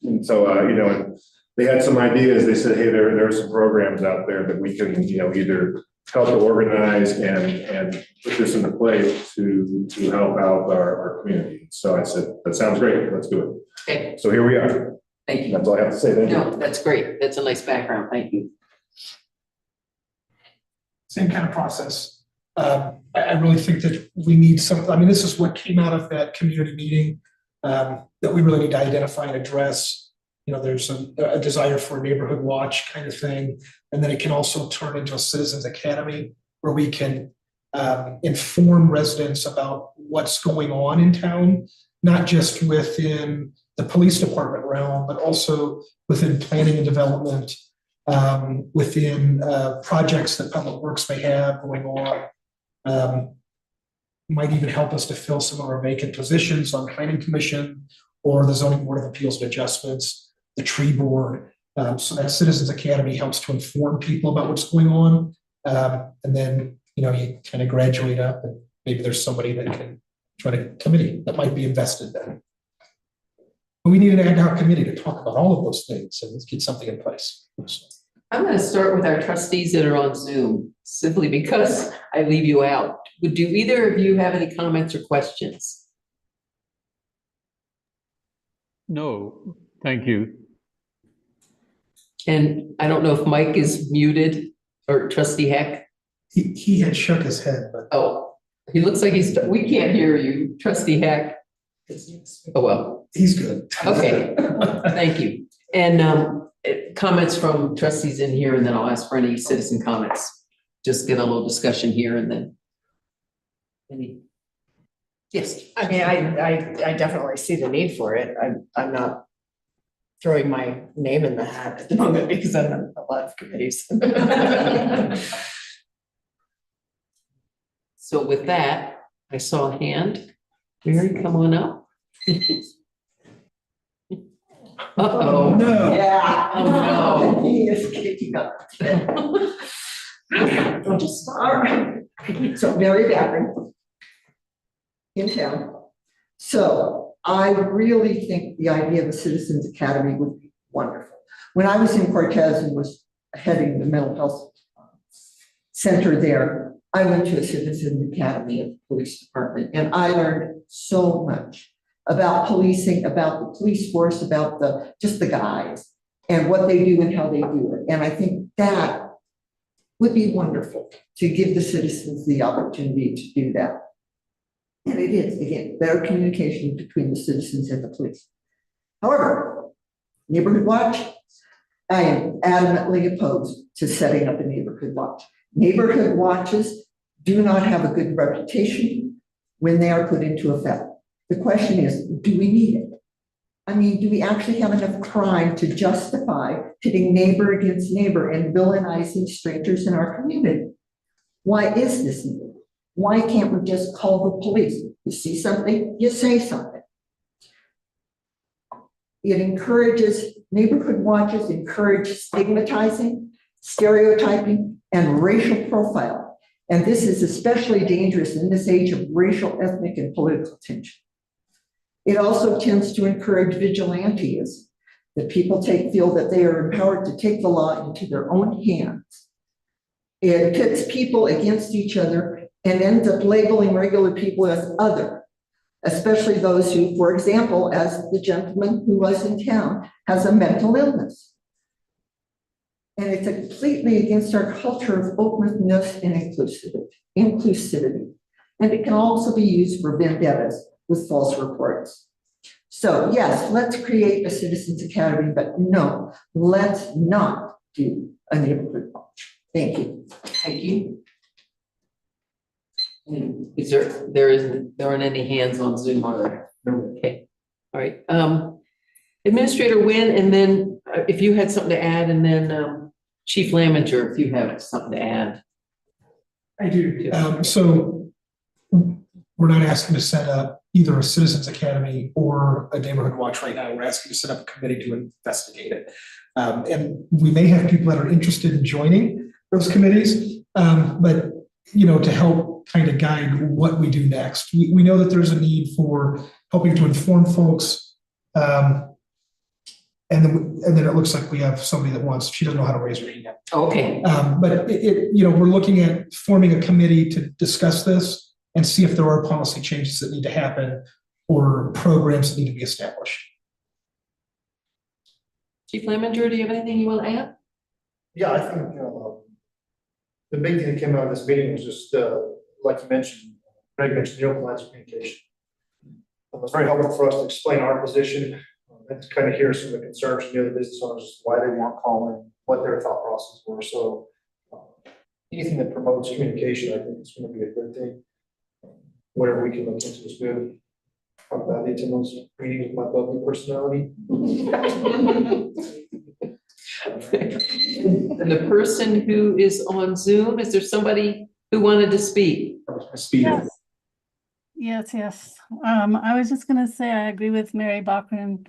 And so, they had some ideas. They said, hey, there are some programs out there that we can, either help to organize and put this into place to help out our community. So I said, that sounds great. Let's do it. Okay, So here we are. thank you. That's all I have to say. Thank you. No, that's great. That's a nice background. Thank you. Same kind of process. I really think that we need this is what came out of that community meeting, that we really need to identify and address. There's a desire for a neighborhood watch kind of thing. And then it can also turn into a citizens academy where we can inform residents about what's going on in town, not just within the police department realm, but also within planning and development, within projects that Public Works may have going on. Might even help us to fill some of our vacant positions on Planning Commission or the Zoning Board of Appeals and Adjustments, the Tree Board. So that Citizens Academy helps to inform people about what's going on. And then, you kind of graduate up and maybe there's somebody that can join a committee that might be invested then. But we need an ad hoc committee to talk about all of those things and let's get something in place. I'm going to start with our trustees that are on Zoom, simply because I leave you out. Do either of you have any comments or questions? No, thank you. And I don't know if Mike is muted or Trustee Heck. He had shook his head, but Oh, he looks like we can't hear you, Trustee Heck. Oh, well, he's good. okay, thank you. And comments from trustees in here, and then I'll ask for any citizen comments. Just get a little discussion here and then. Yes. I mean, I definitely see the need for it. I'm not throwing my name in the hat at the moment because I'm on a lot of committees. So with that, I saw a hand. Mary, come on up. Uh-oh. No. Yeah. Oh, no. He is kicking up. I'll just stop. All right. So Mary Backman in town. So I really think the idea of a Citizens Academy would be wonderful. When I was in Cortez and was heading the mental health center there, I went to a Citizens Academy at the police department, and I learned so much about policing, about the police force, about just the guys and what they do and how they do it. And I think that would be wonderful to give the citizens the opportunity to do that. And it is, again, better communication between the citizens and the police. However, neighborhood watch, I am adamantly opposed to setting up a neighborhood watch. Neighborhood watches do not have a good reputation when they are put into effect. The question is, do we need it? I mean, do we actually have enough crime to justify pitting neighbor against neighbor and villainizing strangers in our community? Why is this needed? Why can't we just call the police? You see something, you say something. It encourages, neighborhood watches encourage stigmatizing, stereotyping, and racial profiling. And this is especially dangerous in this age of racial, ethnic, and political tension. It also tends to encourage vigilantism, that people feel that they are empowered to take the law into their own hands. It pits people against each other and ends up labeling regular people as other, especially those who, for example, as the gentleman who was in town, has a mental illness. And it's completely against our culture of openness and inclusivity. And it can also be used for vendettas with false reports. So yes, let's create a Citizens Academy, but no, let's not do a neighborhood watch. Thank you. Thank you. And there aren't any hands on Zoom, are there? Okay, all right. Administrator Nguyen, and then if you had something to add, and then Chief Lamminger, if you have something to add. I do. So we're not asking to set up either a Citizens Academy or a neighborhood watch right now. We're asking to set up a committee to investigate it. And we may have people that are interested in joining those committees, but to help kind of guide what we do next. We know that there's a need for helping to inform folks. And then it looks like we have somebody that wants, she doesn't know how to raise her hand. Okay. But we're looking at forming a committee to discuss this and see if there are policy changes that need to happen or programs that need to be established. Chief Lamminger, do you have anything you want to add? Yeah, I think the big thing that came out of this meeting was just, like you mentioned, Greg mentioned the open lines of communication. It was very helpful for us to explain our position and to kind of hear some of the concerns from the other business owners, why they weren't calling, what their thought processes were. So anything that promotes communication, I think is going to be a good thing. Whatever we can look into this move. I'm glad they attend those meetings with my bubbly personality. And the person who is on Zoom, is there somebody who wanted to speak? Yes. I was just gonna say, I agree with Mary Bachman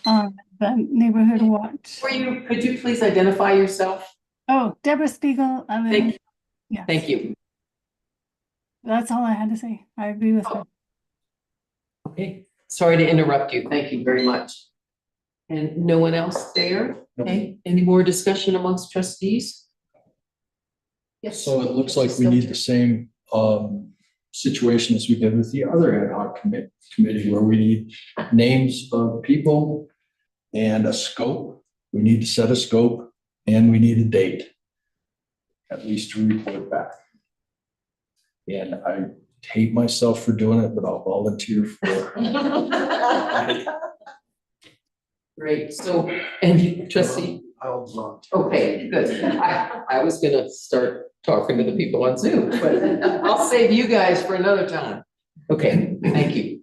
on the neighborhood watch. Could you please identify yourself? Oh, Deborah Spiegel. Thank you. Yes. Thank you. That's all I had to say. I agree with her. Okay, sorry to interrupt you. Thank you very much. And no one else there? Okay, any more discussion amongst trustees? Yes. So it looks like we need the same situation as we did with the other ad hoc committee where we need names of people and a scope. We need to set a scope and we need a date, at least to report back. And I hate myself for doing it, but I'll volunteer for it. Great, so, and trustee? I'll not. Okay, good. I was gonna start talking to the people on Zoom, but I'll save you guys for another time. Okay, thank you.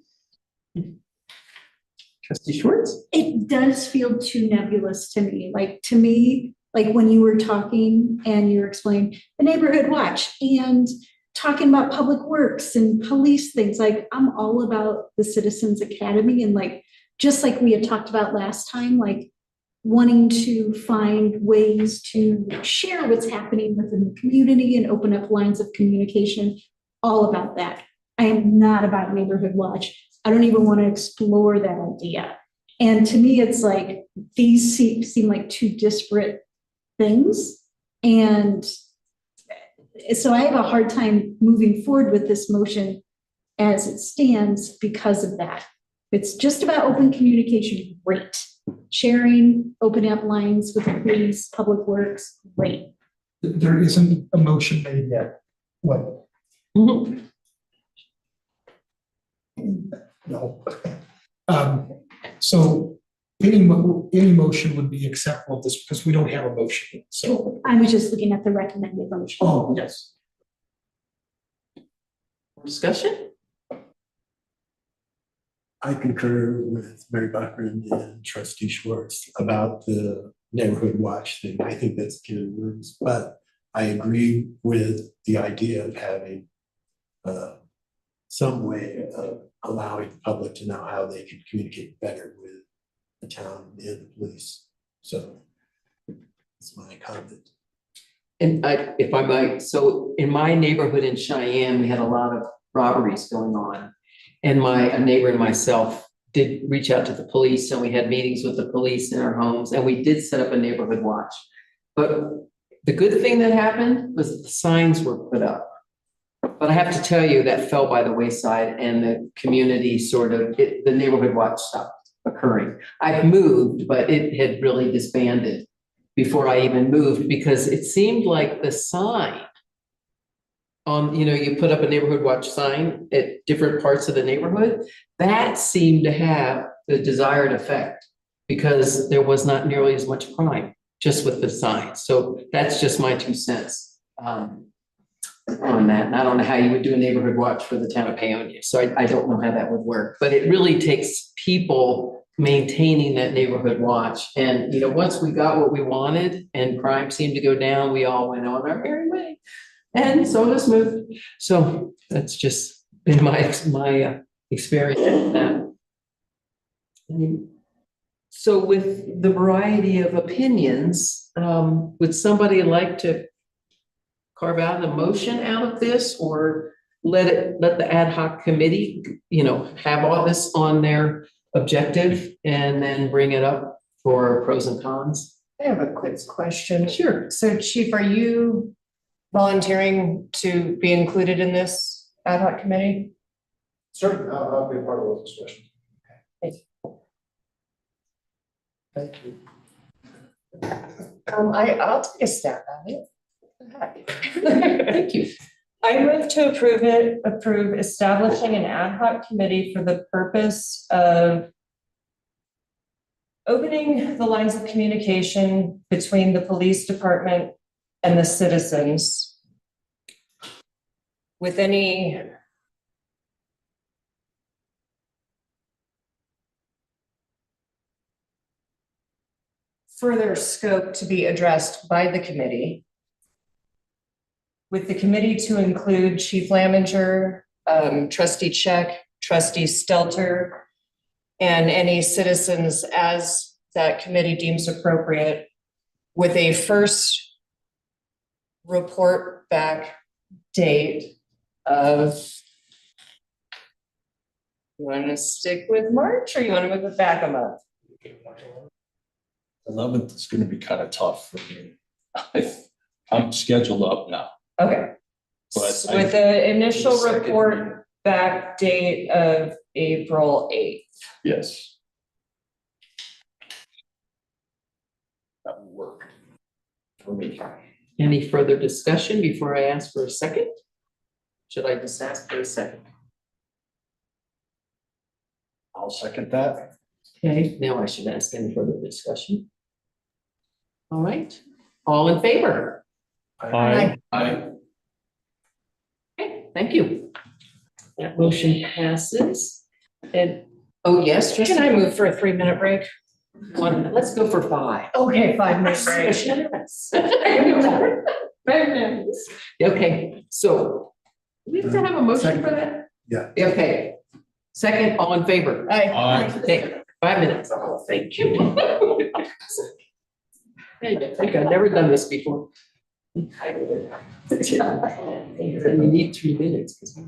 Trustee Schwartz? It does feel too nebulous to me. To me, when you were talking and you were explaining the neighborhood watch and talking about public works and police things, I'm all about the Citizens Academy and just like we had talked about last time, wanting to find ways to share what's happening within the community and open up lines of communication, all about that. I am not about neighborhood watch. I don't even want to explore that idea. And to me, it's these seem like two disparate things. And so I have a hard time moving forward with this motion as it stands because of that. It's just about open communication, great. Sharing, opening up lines with the police, public works, great. There isn't a motion made yet. What? Mm-hmm. No. So any motion would be acceptable this because we don't have a motion yet. So I was just looking at the recommended motion. oh yes. Discussion? I concur with Mary Bachman and Trustee Schwartz about the neighborhood watch thing. I think that's good words, but I agree with the idea of having some way of allowing the public to know how they can communicate better with the town and the police. So that's my comment. And if I might, so in my neighborhood in Cheyenne, we had a lot of robberies going on. And a neighbor and myself did reach out to the police, and we had meetings with the police in our homes, and we did set up a neighborhood watch. But the good thing that happened was the signs were put up. But I have to tell you, that fell by the wayside, and the community the neighborhood watch stopped occurring. I've moved, but it had really disbanded before I even moved, because it seemed like the sign you put up a neighborhood watch sign at different parts of the neighborhood, that seemed to have the desired effect, because there was not nearly as much crime just with the signs. So that's just my 2 cents on that. And I don't know how you would do a neighborhood watch for the town of Paonia. So I don't know how that would work, but it really takes people maintaining that neighborhood watch. And, once we got what we wanted and crime seemed to go down, we all went on our merry way. And so this moved. So that's just been my experience with that. So with the variety of opinions, would somebody like to carve out an emotion out of this, or let the ad hoc committee, have all this on their objective and then bring it up for pros and cons? I have a quick question. Sure. So Chief, are you volunteering to be included in this ad hoc committee? Certainly, I'll be a part of those discussions. Thank you. I'll take a stab at it. Thank you. I move to approve establishing an ad hoc committee for the purpose of opening the lines of communication between the police department and the citizens with any further scope to be addressed by the committee, with the committee to include Chief Lamminger, Trustee Check, Trustee Stelter, and any citizens as that committee deems appropriate, with a first report back date of, you want to stick with March, or you want to move it back a month? 11th is going to be kind of tough for me. I'm scheduled up now. Okay. But With the initial second report back date of April 8th. Yes. That would work for me. Any further discussion before I ask for a second? Should I just ask for a second? I'll second that. Okay, now I should ask any further discussion. All right, all in favor? Aye. Okay, thank you. That motion passes. And, oh, yes, Trustee. Can I move for a 3-minute break? Let's go for 5. Okay, 5-minute break. 5 minutes. Okay, so we have to have a motion for that? Yeah. Okay. Second, all in favor? Aye. Okay, 5 minutes. Oh, thank you. I think I've never done this before. You need 3 minutes because.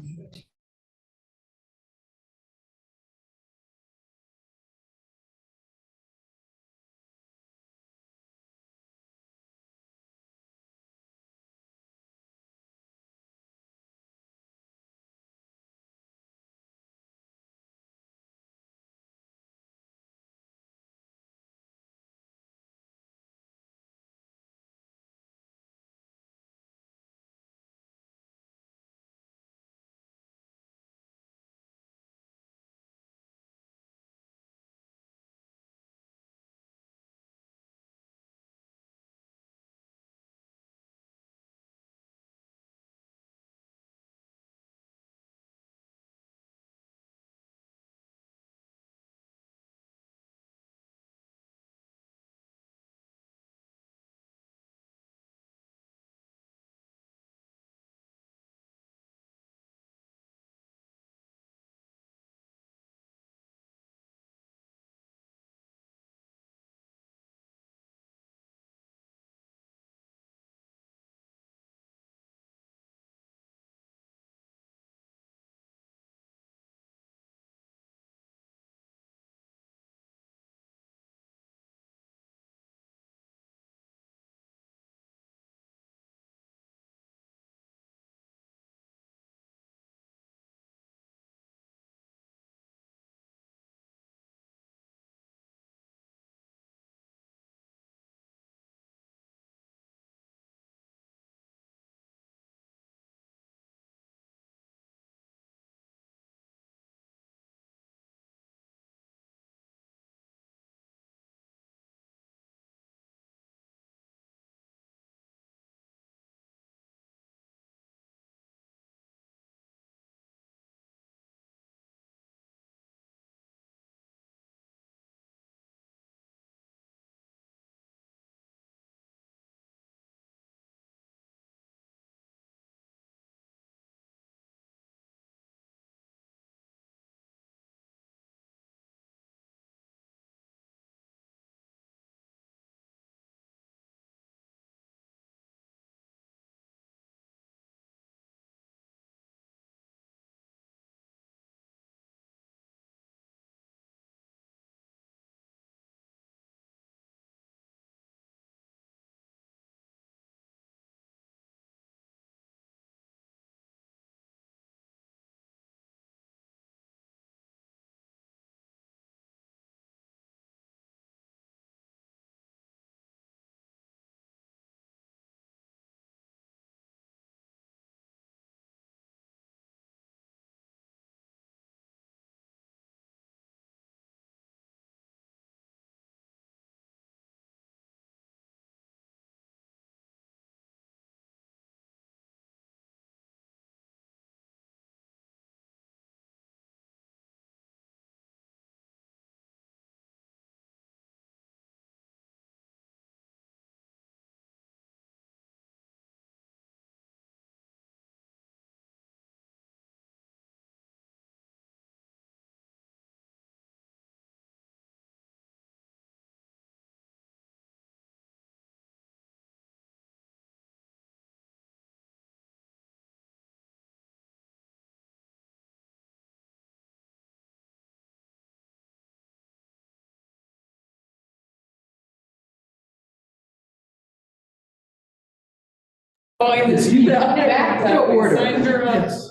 Back to order. Yes.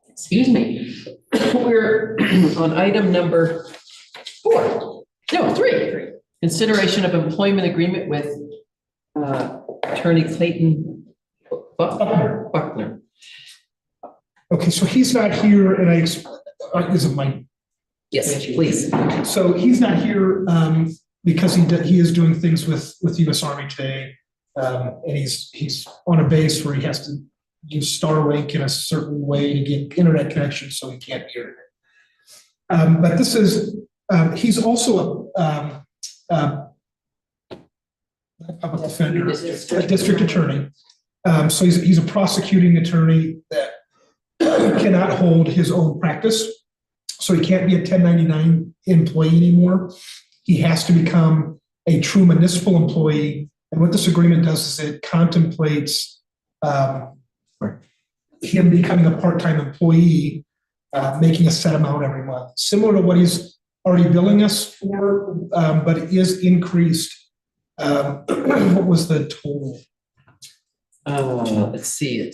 Excuse me. We're on item number 3. Consideration of employment agreement with Attorney Clayton Buckner. Okay, so he's not here and is it Mike? Yes, please. So he's not here because he is doing things with US Army today. And he's on a base where he has to use Starlink in a certain way to get internet connection, so he can't be here. But this is, he's also a public defender, a district attorney. So he's a prosecuting attorney that cannot hold his own practice. So he can't be a 1099 employee anymore. He has to become a true municipal employee. And what this agreement does is it contemplates him becoming a part-time employee, making a set amount every month, similar to what he's already billing us for, but it is increased. What was the total? Let's see,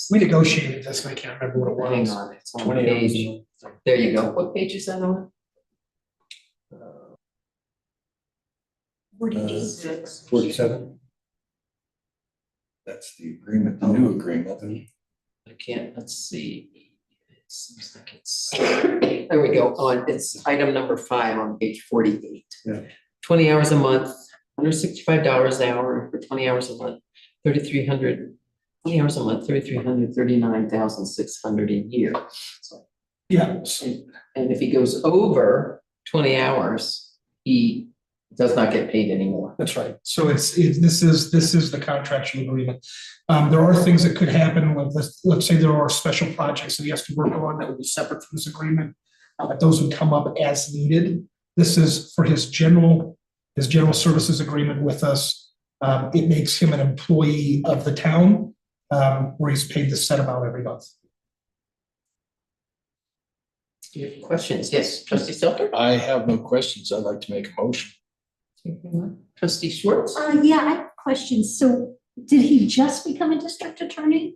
We negotiated this, and I can't remember what it was. hang on, it's on page. There you go. What page is that on? 46. 47. That's the agreement, the new agreement. I can't, let's see. It seems like it's, there we go, it's item number 5 on page 48. Yeah. 20 hours a month, $165 an hour for 20 hours a month, 3,300, 20 hours a month, 3,300, 39,600 a year. So, Yeah, and if he goes over 20 hours, he does not get paid anymore. that's right. So this is the contractual agreement. There are things that could happen with this. Let's say there are special projects that he has to work on that would be separate from this agreement. But those would come up as needed. This is for his general services agreement with us. It makes him an employee of the town, where he's paid the set amount every month. Do you have questions? Yes, trustee Stelter? I have no questions. I'd like to make a motion. Trustee Schwartz? Yeah, I have questions. So did he just become a district attorney?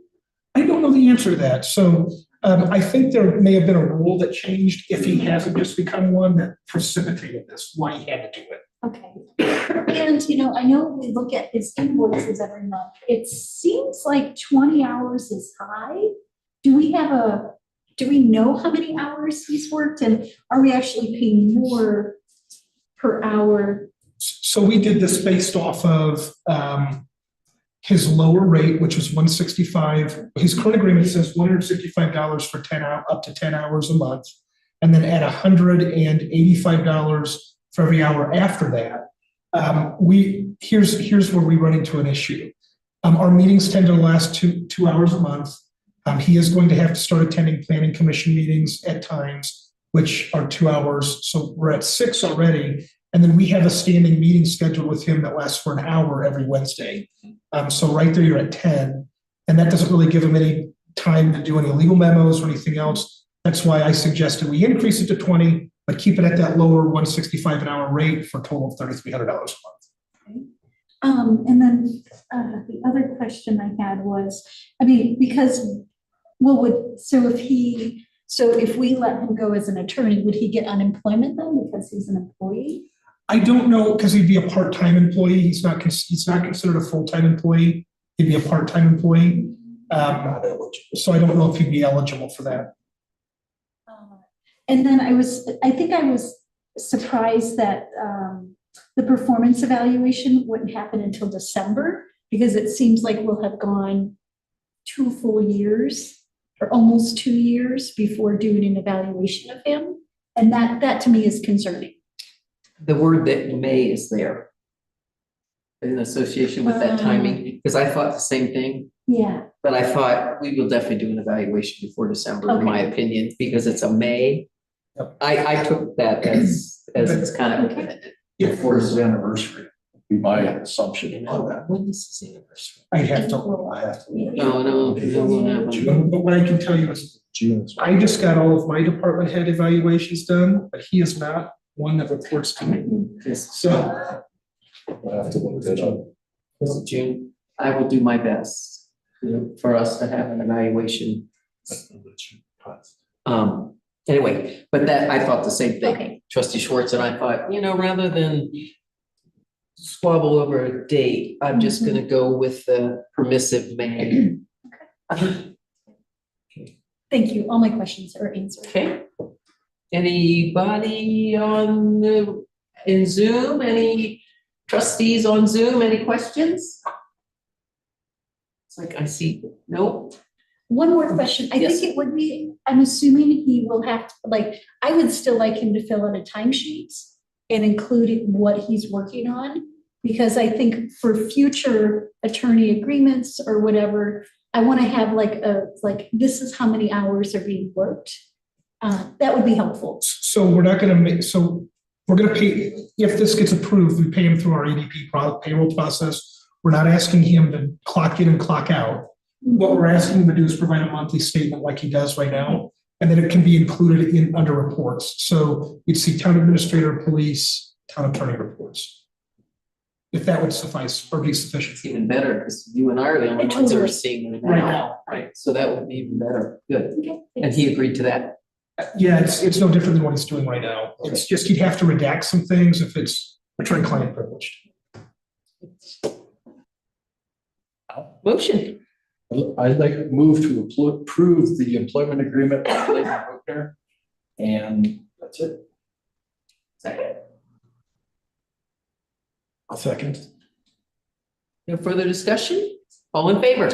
I don't know the answer to that. So I think there may have been a rule that changed if he hasn't just become one that precipitated this, why he had to do it. Okay. And, I know we look at his invoices every month. It seems like 20 hours is high. Do we know how many hours he's worked, and are we actually paying more per hour? So we did this based off of his lower rate, which was $165. His current agreement says $165 for up to 10 hours a month. And then at $185 for every hour after that. Here's where we run into an issue. Our meetings tend to last two hours a month. He is going to have to start attending planning commission meetings at times, which are 2 hours. So we're at 6 already. And then we have a standing meeting scheduled with him that lasts for an hour every Wednesday. So right there, you're at 10. And that doesn't really give him any time to do any legal memos or anything else. That's why I suggested we increase it to 20, but keep it at that lower $165 an hour rate for a total of $3,300 a month. And then the other question I had was, if we let him go as an attorney, would he get unemployment then because he's an employee? I don't know, because he'd be a part-time employee. He's not considered a full-time employee. He'd be a part-time employee. So I don't know if he'd be eligible for that. And then I think I was surprised that the performance evaluation wouldn't happen until December, because it seems like we'll have gone 2 full years or almost 2 years before doing an evaluation of him. And that to me is concerning. The word that may is there in association with that timing, because I thought the same thing. Yeah. But I thought we will definitely do an evaluation before December, in my opinion, because it's a May. I took that as it's kind of. Before his anniversary, would be my assumption on that. When is his anniversary? I have to. No. June, but what I can tell you is June. I just got all of my department head evaluations done, but he is not one that reports to me. So. I'll have to look that up. This is June. I will do my best for us to have an evaluation. Anyway, but that, I thought the same thing. Okay. Trustee Schwartz and I thought, rather than squabble over a date, I'm just gonna go with the permissive May. Thank you. All my questions are answered. Okay. Anybody in Zoom? Any trustees on Zoom? Any questions? It's like I see, nope. One more question. I Yes. think it would be, I'm assuming he will have to, like, I would still like him to fill out a timesheet and include what he's working on. Because I think for future attorney agreements or whatever, I want to have this is how many hours are being worked. That would be helpful. So we're not gonna we're gonna pay, if this gets approved, we pay him through our ADP payroll process. We're not asking him to clock in and clock out. What we're asking him to do is provide a monthly statement like he does right now, and then it can be included in under reports. So you'd see town administrator, police, town attorney reports. If that would suffice or be sufficient. It's even better because you and I are the only ones that are seeing it now, right? So that would be even better. Good. Okay, And thanks. he agreed to that. Yeah, it's no different than what he's doing right now. It's just he'd have to redact some things if it's attorney-client privileged. Motion. I'd like to move to approve the employment agreement with Blake Bruckner, and that's it. Second. I'll second. No further discussion? All in favor?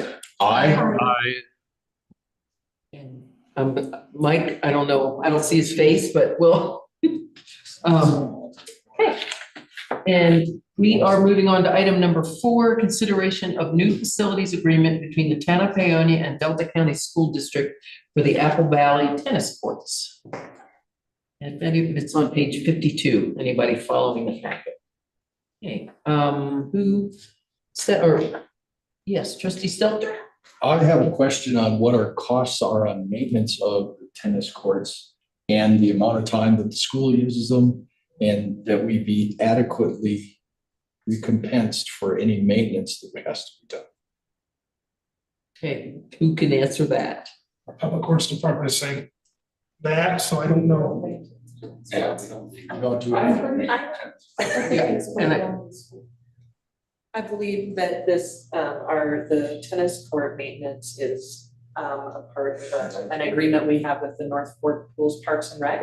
And Mike, I don't know, I don't see his face, but we'll. Okay. And we are moving on to item number 4, consideration of new facilities agreement between the town of Paonia and Delta County School District for the Apple Valley tennis courts. And it's on page 52. Anybody following the packet? Okay, who said, or yes, trustee Stelter? I have a question on what our costs are on maintenance of the tennis courts and the amount of time that the school uses them, and that we be adequately recompensed for any maintenance that has to be done. Okay, who can answer that? Our Public Works Department is saying that, so I don't know. Yeah, we don't do anything. I believe that this, the tennis court maintenance is a part of an agreement we have with the North Fork Pools Parks and Rec,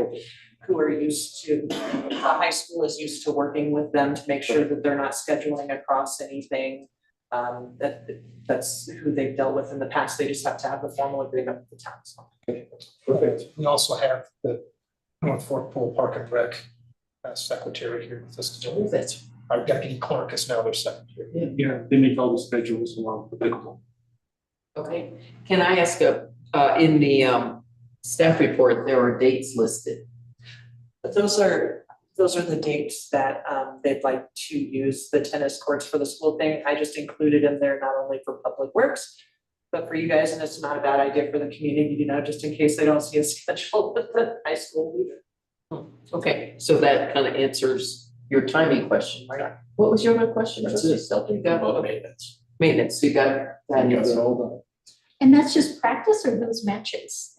who are used to, the high school is used to working with them to make sure that they're not scheduling across anything. That's who they've dealt with in the past. They just have to have the formal agreement with the town. So. Perfect. We also have the North Fork Pool Park and Rec secretary here with us. That's Our deputy clerk is now their secretary. Yeah, they make all the schedules along with the. okay. Can I ask in the staff report, there are dates listed? But those are the dates that they'd like to use the tennis courts for the school thing. I just included in there not only for Public Works, but for you guys, and it's not a bad idea for the community, just in case they don't see a schedule with the high school either. Okay, so that kind of answers your timing question, right? What was your other question? That's trustee it. Stelter? You got About maintenance. maintenance, so you got that. Yes, all done. And that's just practice or those matches?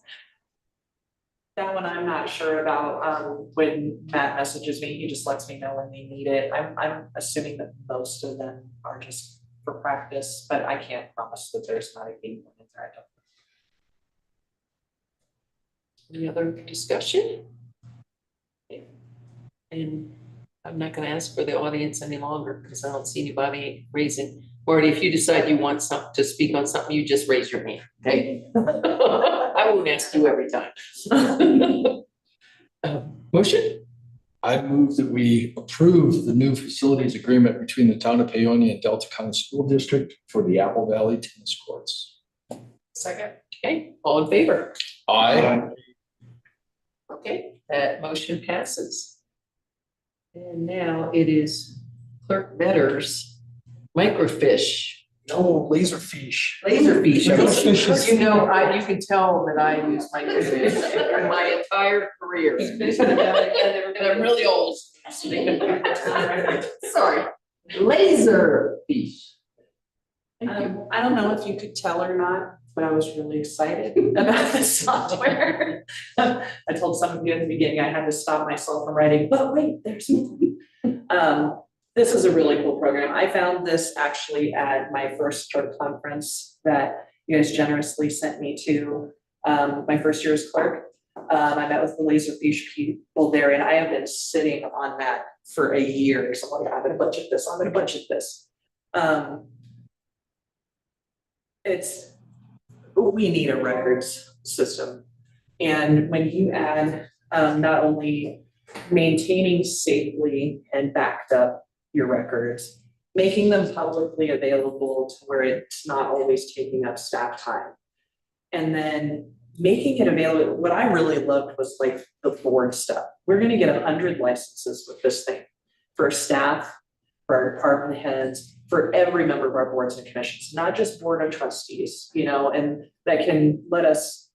That one I'm not sure about. When Matt messages me, he just lets me know when they need it. I'm assuming that most of them are just for practice, but I can't promise that there's not a game in there. I don't. Any other discussion? And I'm not gonna ask for the audience any longer because I don't see anybody raising. Marty, if you decide you want to speak on something, you just raise your hand, okay? I won't ask you every time. Motion? I move that we approve the new facilities agreement between the town of Paonia and Delta County School District for the Apple Valley tennis courts. Second. Okay, all in favor? Aye. Okay, that motion passes. And now it is Clerk Better's microfiche. No, laserfish. Laserfish. Laserfish is- You know, you can tell that I use microfiche in my entire career. And I'm really old. Sorry, laserfish. I don't know if you could tell or not, but I was really excited about the software. I told some of you at the beginning, I had to stop myself from writing, but wait, there's more. This is a really cool program. I found this actually at my first clerk conference that you guys generously sent me to, my first year as clerk. I met with the Laserfish people there, and I have been sitting on that for a year. So I'm like, I'm gonna budget this, I'm gonna budget this. We need a records system. And when you add, not only maintaining safely and backed up your records, making them publicly available to where it's not always taking up staff time. And then making it available, what I really loved was like the board stuff. We're gonna get 100 licenses with this thing for staff, for our department heads, for every member of our boards and commissions, not just board of trustees, and that can let us,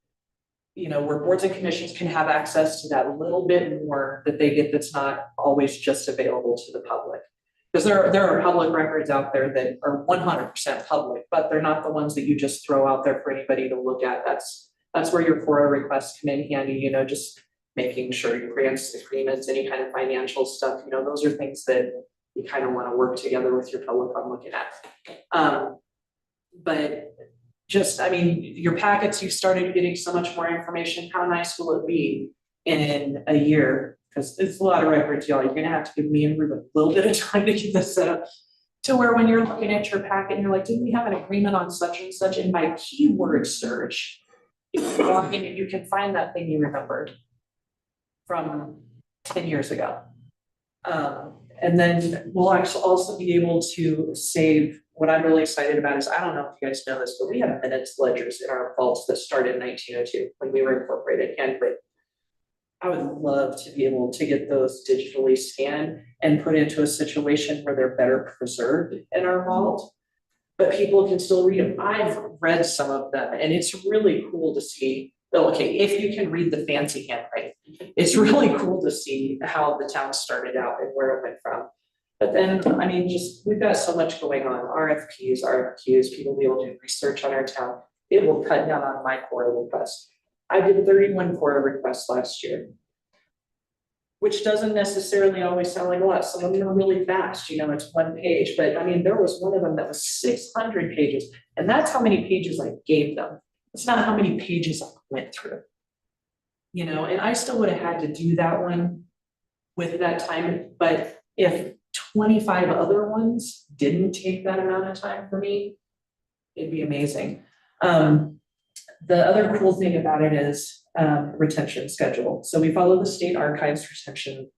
where boards and commissions can have access to that little bit more that they get that's not always just available to the public. Because there are public records out there that are 100% public, but they're not the ones that you just throw out there for anybody to look at. That's where your FOIA requests come in handy, just making sure your grants, agreements, any kind of financial stuff, those are things that you kind of want to work together with your public on looking at. But just, your packets, you started getting so much more information. How nice will it be in a year? Because it's a lot of records, y'all. You're gonna have to give me and Ruben a little bit of time to get this set up to where when you're looking at your packet and you're like, didn't we have an agreement on such and such? In my keyword search, you can log in and you can find that thing you remembered from 10 years ago. And then we'll actually also be able to save. What I'm really excited about is, I don't know if you guys know this, but we have minutes ledgers in our vaults that started in 1902 when we were incorporated, handwritten. I would love to be able to get those digitally scanned and put into a situation where they're better preserved in our vault, but people can still read them. I've read some of them, and it's really cool to see. Okay, if you can read the fancy handwriting, it's really cool to see how the town started out and where it went from. But then, we've got so much going on, RFPs, RFQs, people be able to do research on our town. It will cut down on my quarter requests. I did 31 quarter requests last year, which doesn't necessarily always sound like a lot. Some of them are really fast, it's one page, but there was one of them that was 600 pages, and that's how many pages I gave them. It's not how many pages I went through. And I still would have had to do that one with that time, but if 25 other ones didn't take that amount of time for me, it'd be amazing. The other cool thing about it is retention schedule. So we follow the state archives retention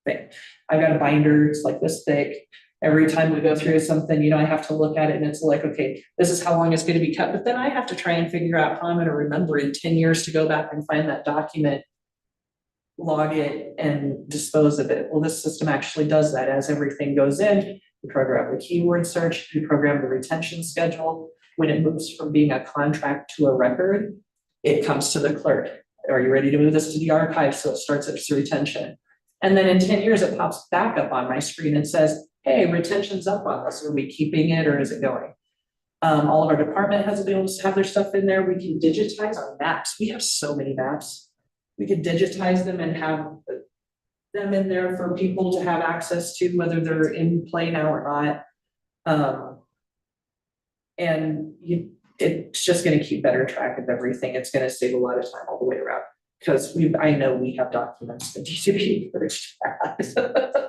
thing. I've got a binder, it's like this thick. Every time we go through something, I have to look at it and it's like, okay, this is how long it's going to be kept. But then I have to try and figure out how I'm going to remember in 10 years to go back and find that document, log it, and dispose of it. Well, this system actually does that. As everything goes in, you program the keyword search, you program the retention schedule. When it moves from being a contract to a record, it comes to the clerk. Are you ready to move this to the archive? So it starts its retention. And then in 10 years, it pops back up on my screen and says, hey, retention's up on this. Are we keeping it or is it going? All of our department heads will be able to have their stuff in there. We can digitize our maps. We have so many maps. We could digitize them and have them in there for people to have access to, whether they're in play now or not. It's just going to keep better track of everything. It's going to save a lot of time all the way around, because I know we have documents that need to be purged.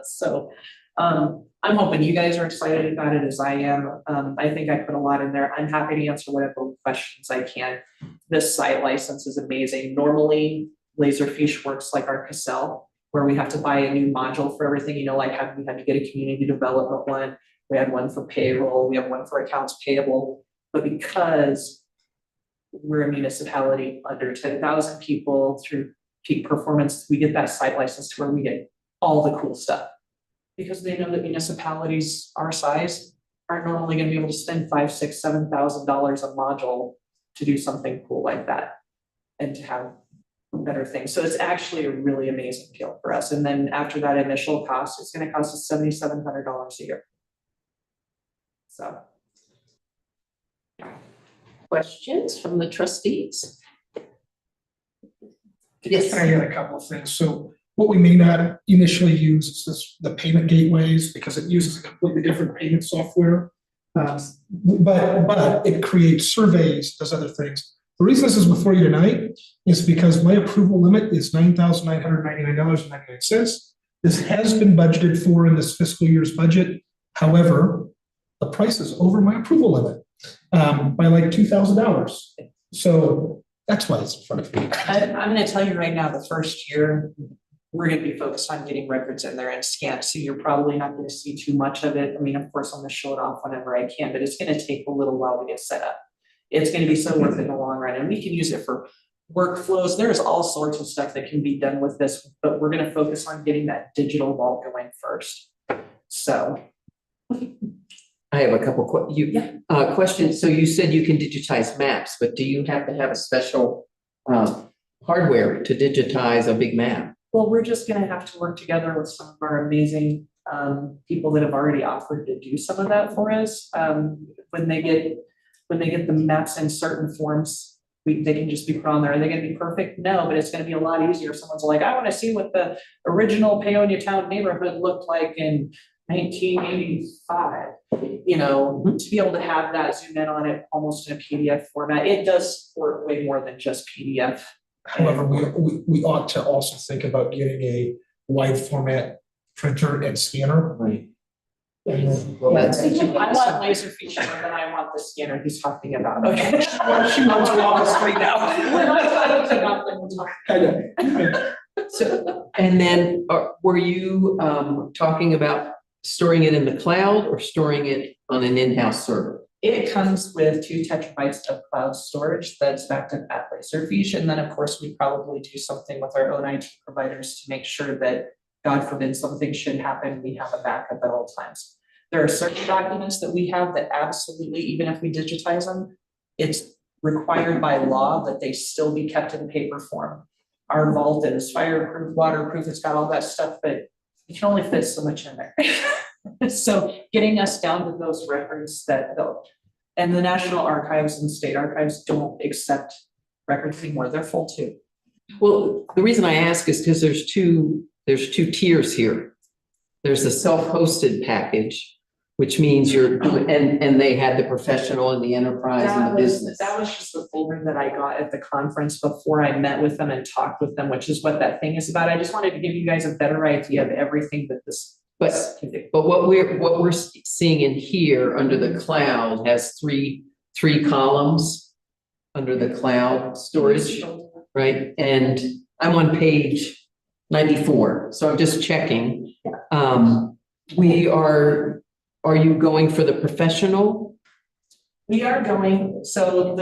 So I'm hoping you guys are excited about it as I am. I think I put a lot in there. I'm happy to answer whatever questions I can. This site license is amazing. Normally, Laserfish works like our Cassell, where we have to buy a new module for everything. Like we had to get a community development one. We had one for payroll. We have one for accounts payable. But because we're a municipality under 10,000 people through peak performance, we get that site license to where we get all the cool stuff. Because they know that municipalities our size aren't normally going to be able to spend $5,000, $6,000, $7,000 a module to do something cool like that and to have better things. So it's actually a really amazing deal for us. And then after that initial cost, it's going to cost us $7,700 a year. So questions from the trustees? Yes. I got a couple of things. So what we may not initially use is the payment gateways because it uses a completely different payment software. But it creates surveys, does other things. The reason this is before you tonight is because my approval limit is $9,999.99. This has been budgeted for in this fiscal year's budget. However, the price is over my approval limit by like $2,000. So that's why it's in front of me. I'm gonna tell you right now, the first year, we're gonna be focused on getting records in there and scanned, so you're probably not gonna see too much of it. I mean, of course, I'm gonna show it off whenever I can, but it's gonna take a little while to get set up. It's gonna be so worth it in the long run, and we can use it for workflows. There's all sorts of stuff that can be done with this, but we're gonna focus on getting that digital vault going first. So. I have a couple questions. So you said you can digitize maps, but do you have to have a special hardware to digitize a big map? Well, we're just gonna have to work together with some of our amazing people that have already offered to do some of that for us. When they get the maps in certain forms, they can just be put on there. Are they gonna be perfect? No, but it's gonna be a lot easier. Someone's like, I wanna see what the original Paonia Town neighborhood looked like in 1985. You know, to be able to have that zoom in on it almost in a PDF format, it does work way more than just PDF. However, we ought to also think about getting a wide format printer and scanner. Right. I want laser feature, and then I want the scanner he's talking about. Okay. She wants to walk us right now. We're not talking about them, we're talking. So, and then were you talking about storing it in the cloud or storing it on an in-house server? It comes with 2 terabytes of cloud storage that's backed up at Laserfish. And then, of course, we probably do something with our own IT providers to make sure that, God forbid, something should happen, we have a backup at all times. There are certain documents that we have that absolutely, even if we digitize them, it's required by law that they still be kept in paper form. Our vault is fireproof, waterproof, it's got all that stuff, but you can only fit so much in there. So getting us down to those records and the National Archives and State Archives don't accept records anymore, they're full too. Well, the reason I ask is because there's two tiers here. There's the self-hosted package, which means and they had the professional and the enterprise and the business. That was just the folder that I got at the conference before I met with them and talked with them, which is what that thing is about. I just wanted to give you guys a better idea of everything that this can do. But what we're seeing in here under the cloud has three columns under the cloud storage, right? And I'm on page 94, so I'm just checking. Are you going for the professional? We are going, so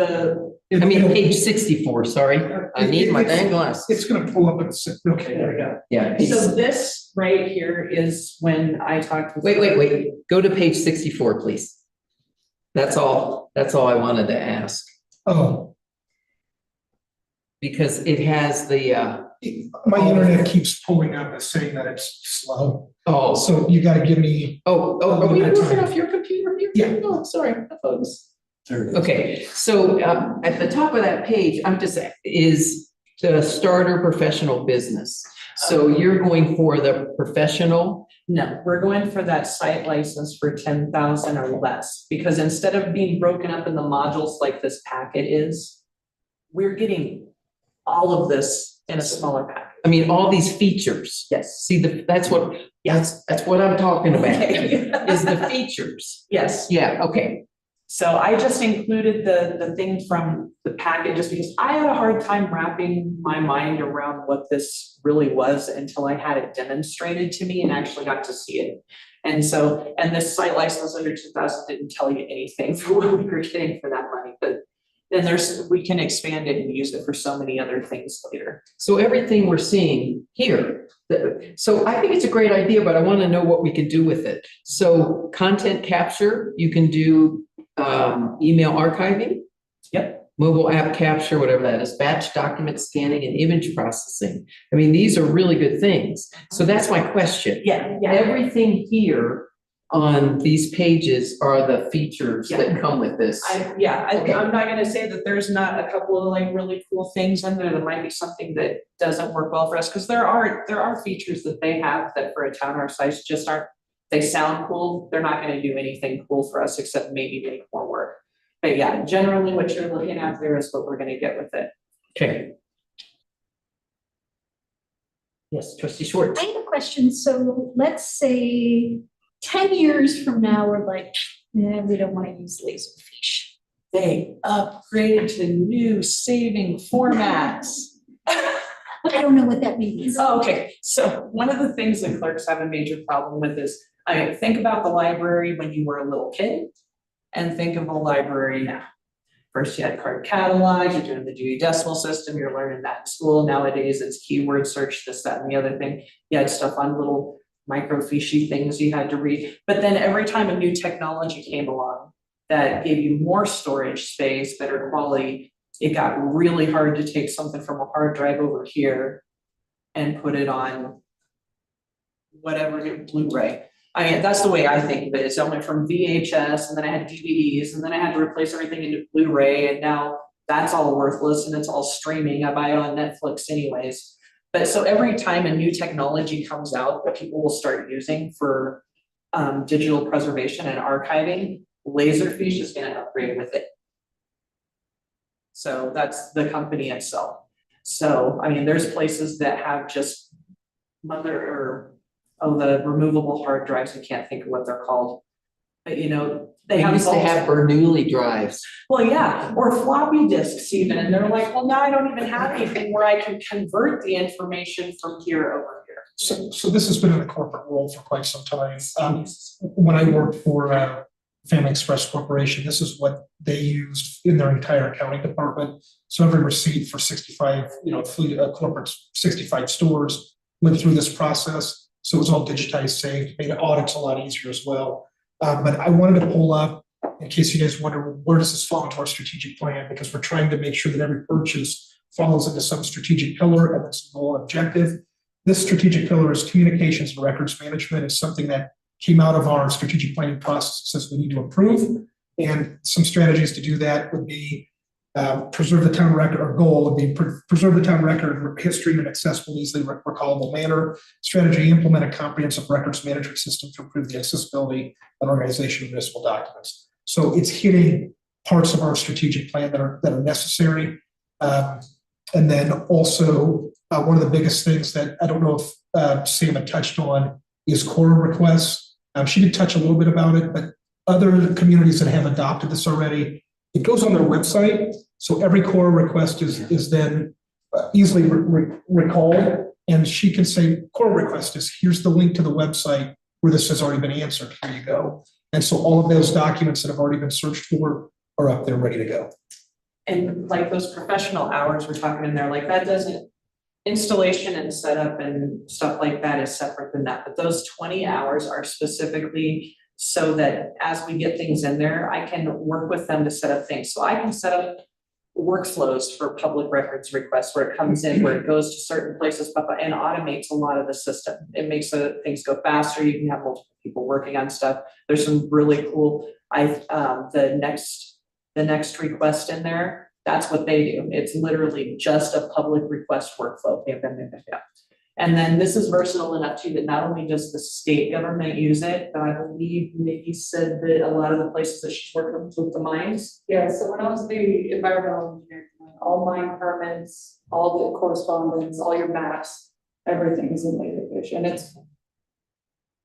page 64, sorry. I need my dang glasses. It's gonna pull up and sit, okay, there we go. Yeah. So this right here is when I talked with. Wait. Go to page 64, please. That's all I wanted to ask. Oh. Because it has the, my internet keeps pulling up and saying that it's slow. Oh. So you gotta give me. Are we working off your computer here? Yeah. No, sorry, phones. Okay, so at the top of that page, is the starter professional business. So you're going for the professional? No, we're going for that site license for 10,000 or less, because instead of being broken up in the modules like this packet is, we're getting all of this in a smaller package. I mean, all these features. Yes. See, that's what I'm talking about, Okay. is the features. Yes. Yeah, okay. So I just included the thing from the packet just because I had a hard time wrapping my mind around what this really was until I had it demonstrated to me and actually got to see it. And this site license under 2,000 didn't tell you anything for what we were getting for that money, but then we can expand it and use it for so many other things later. So everything we're seeing here, so I think it's a great idea, but I want to know what we can do with it. So content capture, you can do email archiving. Yep. Mobile app capture, whatever that is, batch document scanning and image processing. I mean, these are really good things. So that's my question. Yeah. Everything here on these pages are the features that come with this. I'm not gonna say that there's not a couple of like really cool things in there. There might be something that doesn't work well for us, because there are features that they have that for a town our size just aren't, they sound cool. They're not gonna do anything cool for us except maybe make more work. But yeah, generally what you're looking at there is what we're gonna get with it. Okay. Yes, trustee Schwartz. I have a question. So let's say 10 years from now, we're like, we don't want to use Laserfish. They upgraded to new saving formats. I don't know what that means. Oh, okay, so one of the things that clerks have a major problem with is, I mean, think about the library when you were a little kid and think of a library now. First you had card catalogs, you're doing the Dewey Decimal System, you're learning that in school. Nowadays it's keyword search, this, that, and the other thing. You had stuff on little microfishy things you had to read. But then every time a new technology came along that gave you more storage space, better quality, it got really hard to take something from a hard drive over here and put it on whatever new Blu-ray. I mean, that's the way I think of it. It's only from VHS, and then I had DVDs, and then I had to replace everything into Blu-ray, and now that's all worthless and it's all streaming. I buy it on Netflix anyways. But so every time a new technology comes out that people will start using for digital preservation and archiving, Laserfish is gonna upgrade with it. So that's the company itself. So, I mean, there's places that have just the removable hard drives, I can't think of what they're called. But you know, They used to have Bernoulli drives. Well, yeah, or floppy disks even, and they're like, well, now I don't even have anything where I can convert the information from here over here. So this has been in the corporate world for quite some time. When I worked for Family Express Corporation, this is what they used in their entire accounting department. So every receipt for 65, corporate 65 stores went through this process. So it was all digitized, saved, made audits a lot easier as well. But I wanted to pull up, in case you guys wonder, where does this fall into our strategic plan? Because we're trying to make sure that every purchase falls into some strategic pillar and its goal and objective. This strategic pillar is communications and records management. It's something that came out of our strategic planning process. It says we need to improve. And some strategies to do that would be preserve the town record. Our goal would be preserve the town record history in an accessible, easily recallable manner. Strategy, implement a comprehensive records management system to improve the accessibility and organization of municipal documents. So it's hitting parts of our strategic plan that are necessary. And then also one of the biggest things that I don't know if Sam had touched on is core requests. She did touch a little bit about it, but other communities that have adopted this already, it goes on their website. So every core request is then easily recalled. And she can say, core request is, here's the link to the website where this has already been answered. Here you go. And so all of those documents that have already been searched for are up there ready to go. And like those professional hours we're talking in there, like that doesn't, installation and setup and stuff like that is separate than that. But those 20 hours are specifically so that as we get things in there, I can work with them to set up things. So I can set up workflows for public records requests where it comes in, where it goes to certain places, and automates a lot of the system. It makes things go faster. You can have multiple people working on stuff. There's some really cool, the next request in there, that's what they do. It's literally just a public request workflow. And then this is versatile enough too that not only does the state government use it, but I believe Nikki said that a lot of the places that she's worked with the mines. Yeah, so when I was the environmental engineer, all mine permits, all the correspondence, all your maps, everything is in Laserfish, and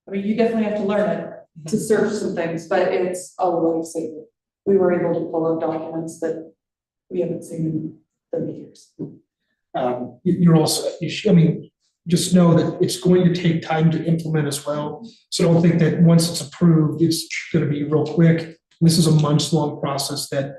I mean, you definitely have to learn it to search some things, but it's a lifesaver. We were able to pull up documents that we haven't seen in 30 years. You're also, just know that it's going to take time to implement as well. So don't think that once it's approved, it's going to be real quick. This is a months-long process that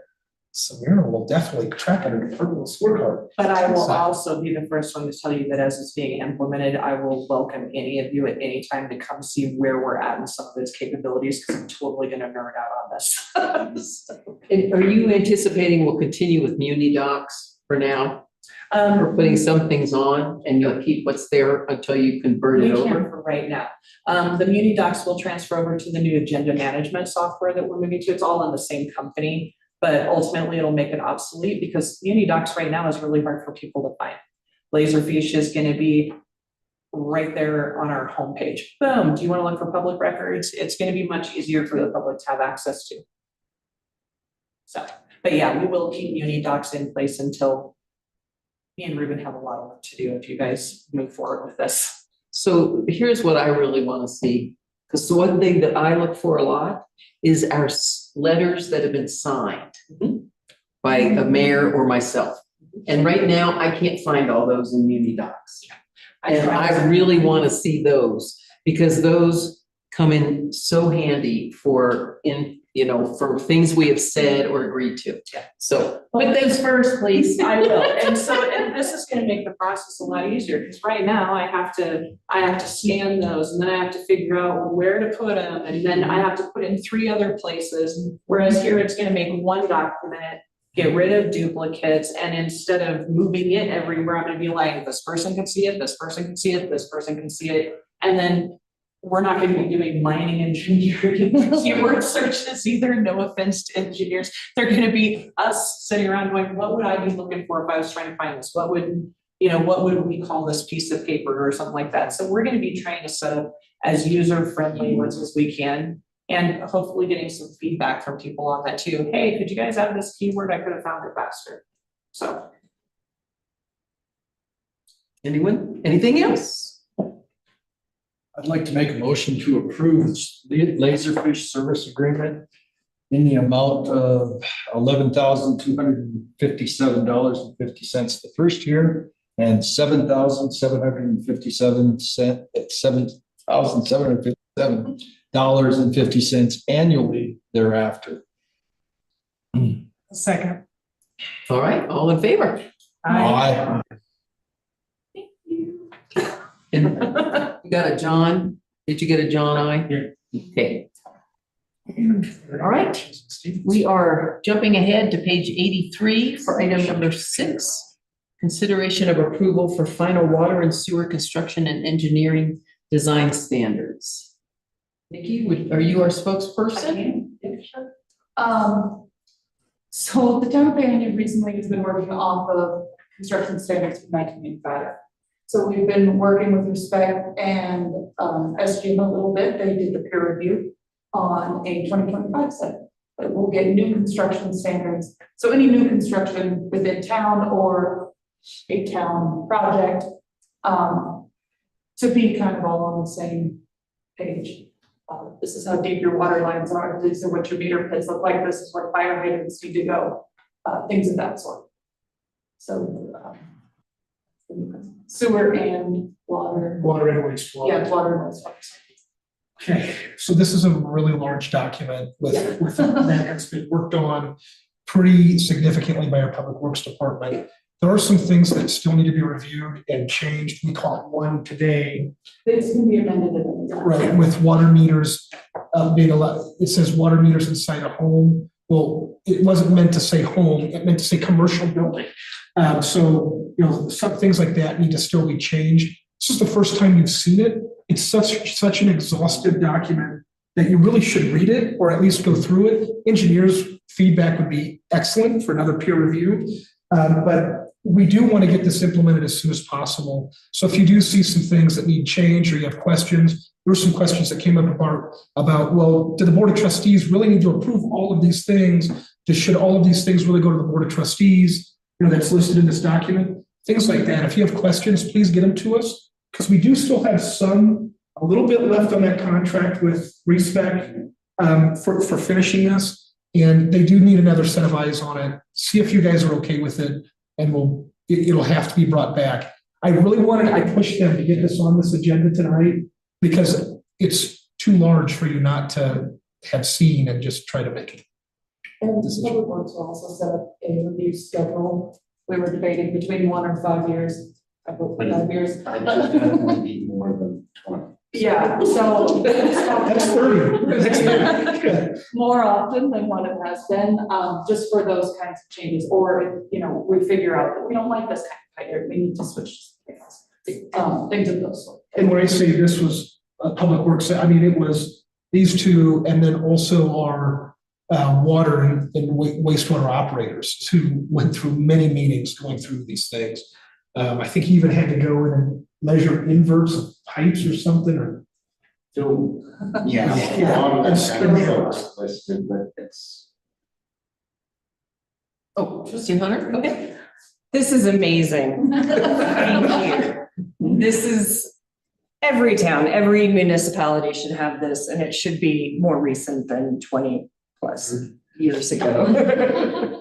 Samira will definitely track it and work hard. But I will also be the first one to tell you that as it's being implemented, I will welcome any of you at any time to come see where we're at in some of its capabilities, because I'm totally going to nerd out on this. And are you anticipating we'll continue with Muni Docs for now? Or putting some things on and you'll keep what's there until you convert We it can over? for right now. The Muni Docs will transfer over to the new agenda management software that we're moving to. It's all in the same company, but ultimately it'll make it obsolete because Muni Docs right now is really hard for people to find. Laserfish is gonna be right there on our homepage. Boom, do you wanna look for public records? It's gonna be much easier for the public to have access to. So, but yeah, we will keep Muni Docs in place until me and Ruben have a lot of work to do if you guys move forward with this. So here's what I really want to see, because the one thing that I look for a lot is our letters that have been signed by a mayor or myself. And right now, I can't find all those in Muni Docs. And I really want to see those because those come in so handy for for things we have said or agreed to. Yeah. So Put those first, please. I will. And this is gonna make the process a lot easier, because right now I have to scan those, and then I have to figure out where to put them, and then I have to put in 3 other places. Whereas here, it's gonna make one document, get rid of duplicates, and instead of moving it everywhere, I'm gonna be like, this person can see it, this person can see it, this person can see it. And then we're not gonna be doing mining engineering keyword searches either, no offense to engineers. They're gonna be us sitting around going, what would I be looking for if I was trying to find this? What would we call this piece of paper or something like that? So we're gonna be trying to set up as user-friendly ones as we can, and hopefully getting some feedback from people on that too. Hey, could you guys add this keyword? I could have found it faster. So. anyone, anything else? I'd like to make a motion to approve the Laserfish service agreement in the amount of $11,257.50 the first year and $7,757 annually thereafter. Second. All right, all in favor? Aye. And you got a John? Did you get a John I? Okay. All right, we are jumping ahead to page 83 for item number 6. Consideration of approval for final water and sewer construction and engineering design standards. Nikki, are you our spokesperson? So the town of Bayonne recently has been working off of construction standards from 1985. So we've been working with Respect and SGM a little bit. They did the peer review on a 2025 set. But we'll get new construction standards. So any new construction within town or a town project to be kind of all on the same page. This is how deep your water lines are. These are what your meter pits look like. This is where fire hydrants need to go. Things of that sort. So sewer and water. Water and wastewater. Yeah, water and wastewater. Okay, so this is a really large document that has been worked on pretty significantly by our Public Works Department. There are some things that still need to be reviewed and changed. We caught one today. It's gonna be amended at any time. Right, with water meters being allowed, it says water meters inside a home. Well, it wasn't meant to say home, it meant to say commercial building. So, some things like that need to still be changed. This is the first time you've seen it. It's such an exhaustive document that you really should read it or at least go through it. Engineers' feedback would be excellent for another peer review. But we do want to get this implemented as soon as possible. So if you do see some things that need change or you have questions, there were some questions that came up about, well, do the Board of Trustees really need to approve all of these things? Should all of these things really go to the Board of Trustees? That's listed in this document. Things like that. If you have questions, please get them to us, because we do still have a little bit left on that contract with Respect for finishing this. And they do need another set of eyes on it. See if you guys are okay with it, and it'll have to be brought back. I pushed them to get this on this agenda tonight because it's too large for you not to have seen and just try to make it. And the Public Works will also set up a review schedule. We were debating between 1 or 5 years. I hope 5 years. Need more than 20. Yeah, so. That's 30. That's good. More often than what it has been, just for those kinds of changes, or if, you know, we figure out that we don't like this kind of height, we need to switch to something else. Things of those sort. And when I say this was a public works, I mean, it was these two, and then also our water and wastewater operators who went through many meetings going through these things. I think he even had to go in and measure inverts of pipes or something, or. So, Yeah. listed, but it's. Oh, trustee Hunter, okay. This is amazing. Thank you. This is, every town, every municipality should have this, and it should be more recent than 20 plus years ago.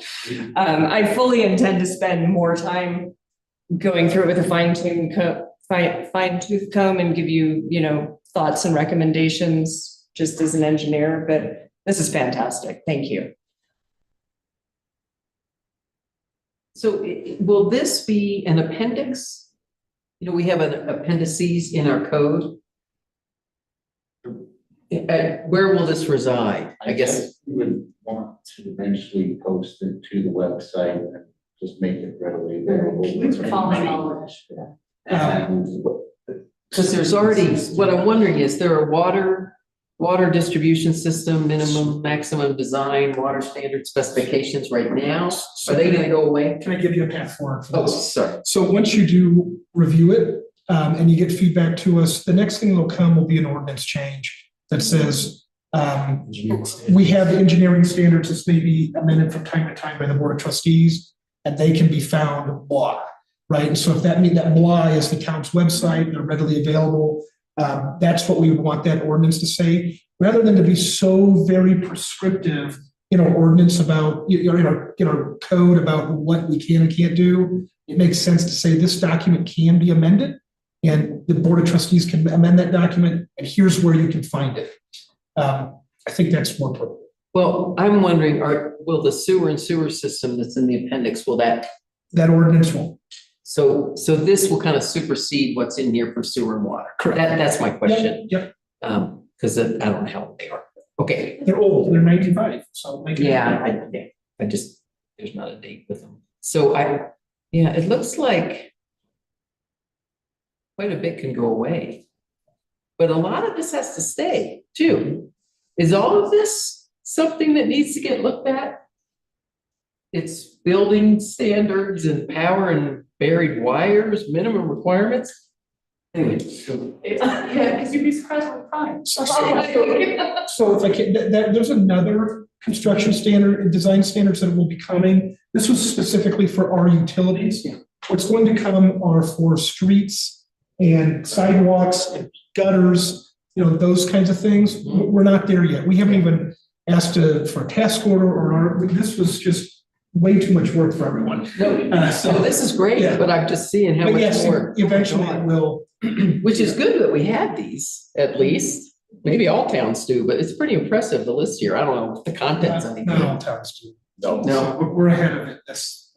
I fully intend to spend more time going through it with a fine tooth comb and give you, you know, thoughts and recommendations just as an engineer, but this is fantastic. Thank you. So will this be an appendix? You know, we have an appendices in our code. Where will this reside? I guess. We would want to eventually post it to the website and just make it readily available. Because there's already, what I'm wondering is there a water distribution system, minimum, maximum design, water standard specifications right now? Are they gonna go away? Can I give you a path forward for Oh, this? sorry. So once you do review it, and you get feedback to us, the next thing that'll come will be an ordinance change that says, we have engineering standards that may be amended from time to time by the Board of Trustees, and they can be found blah, right? And so if that means that blah is the town's website, they're readily available, that's what we would want that ordinance to say, rather than to be so very prescriptive in our ordinance about, in our code about what we can and can't do. It makes sense to say this document can be amended, and the Board of Trustees can amend that document, and here's where you can find it. I think that's more appropriate. Well, I'm wondering, will the sewer and sewer system that's in the appendix, will that? That ordinance won't. So this will kind of supersede what's in here for sewer and water. Correct. That's my question. Yep. Because I don't know how old they are. Okay. They're old, they're 95, so. Yeah, I just, there's not a date with them. So it looks like quite a bit can go away. But a lot of this has to stay too. Is all of this something that needs to get looked at? It's building standards and power and buried wires, minimum requirements? Anyway. Yeah, because you'd be surprised what we find. So if I can, there's another construction standard and design standards that will be coming. This was specifically for our utilities. What's going to come are for streets and sidewalks and gutters, those kinds of things. We're not there yet. We haven't even asked for a task order this was just way too much work for everyone. So this is great, yeah. but I'm just seeing how But much yes, more. eventually it will. Which is good that we have these, at least. Maybe all towns do, but it's pretty impressive, the list here. I don't know if the content's anything. Not all towns do. No. We're ahead of it. This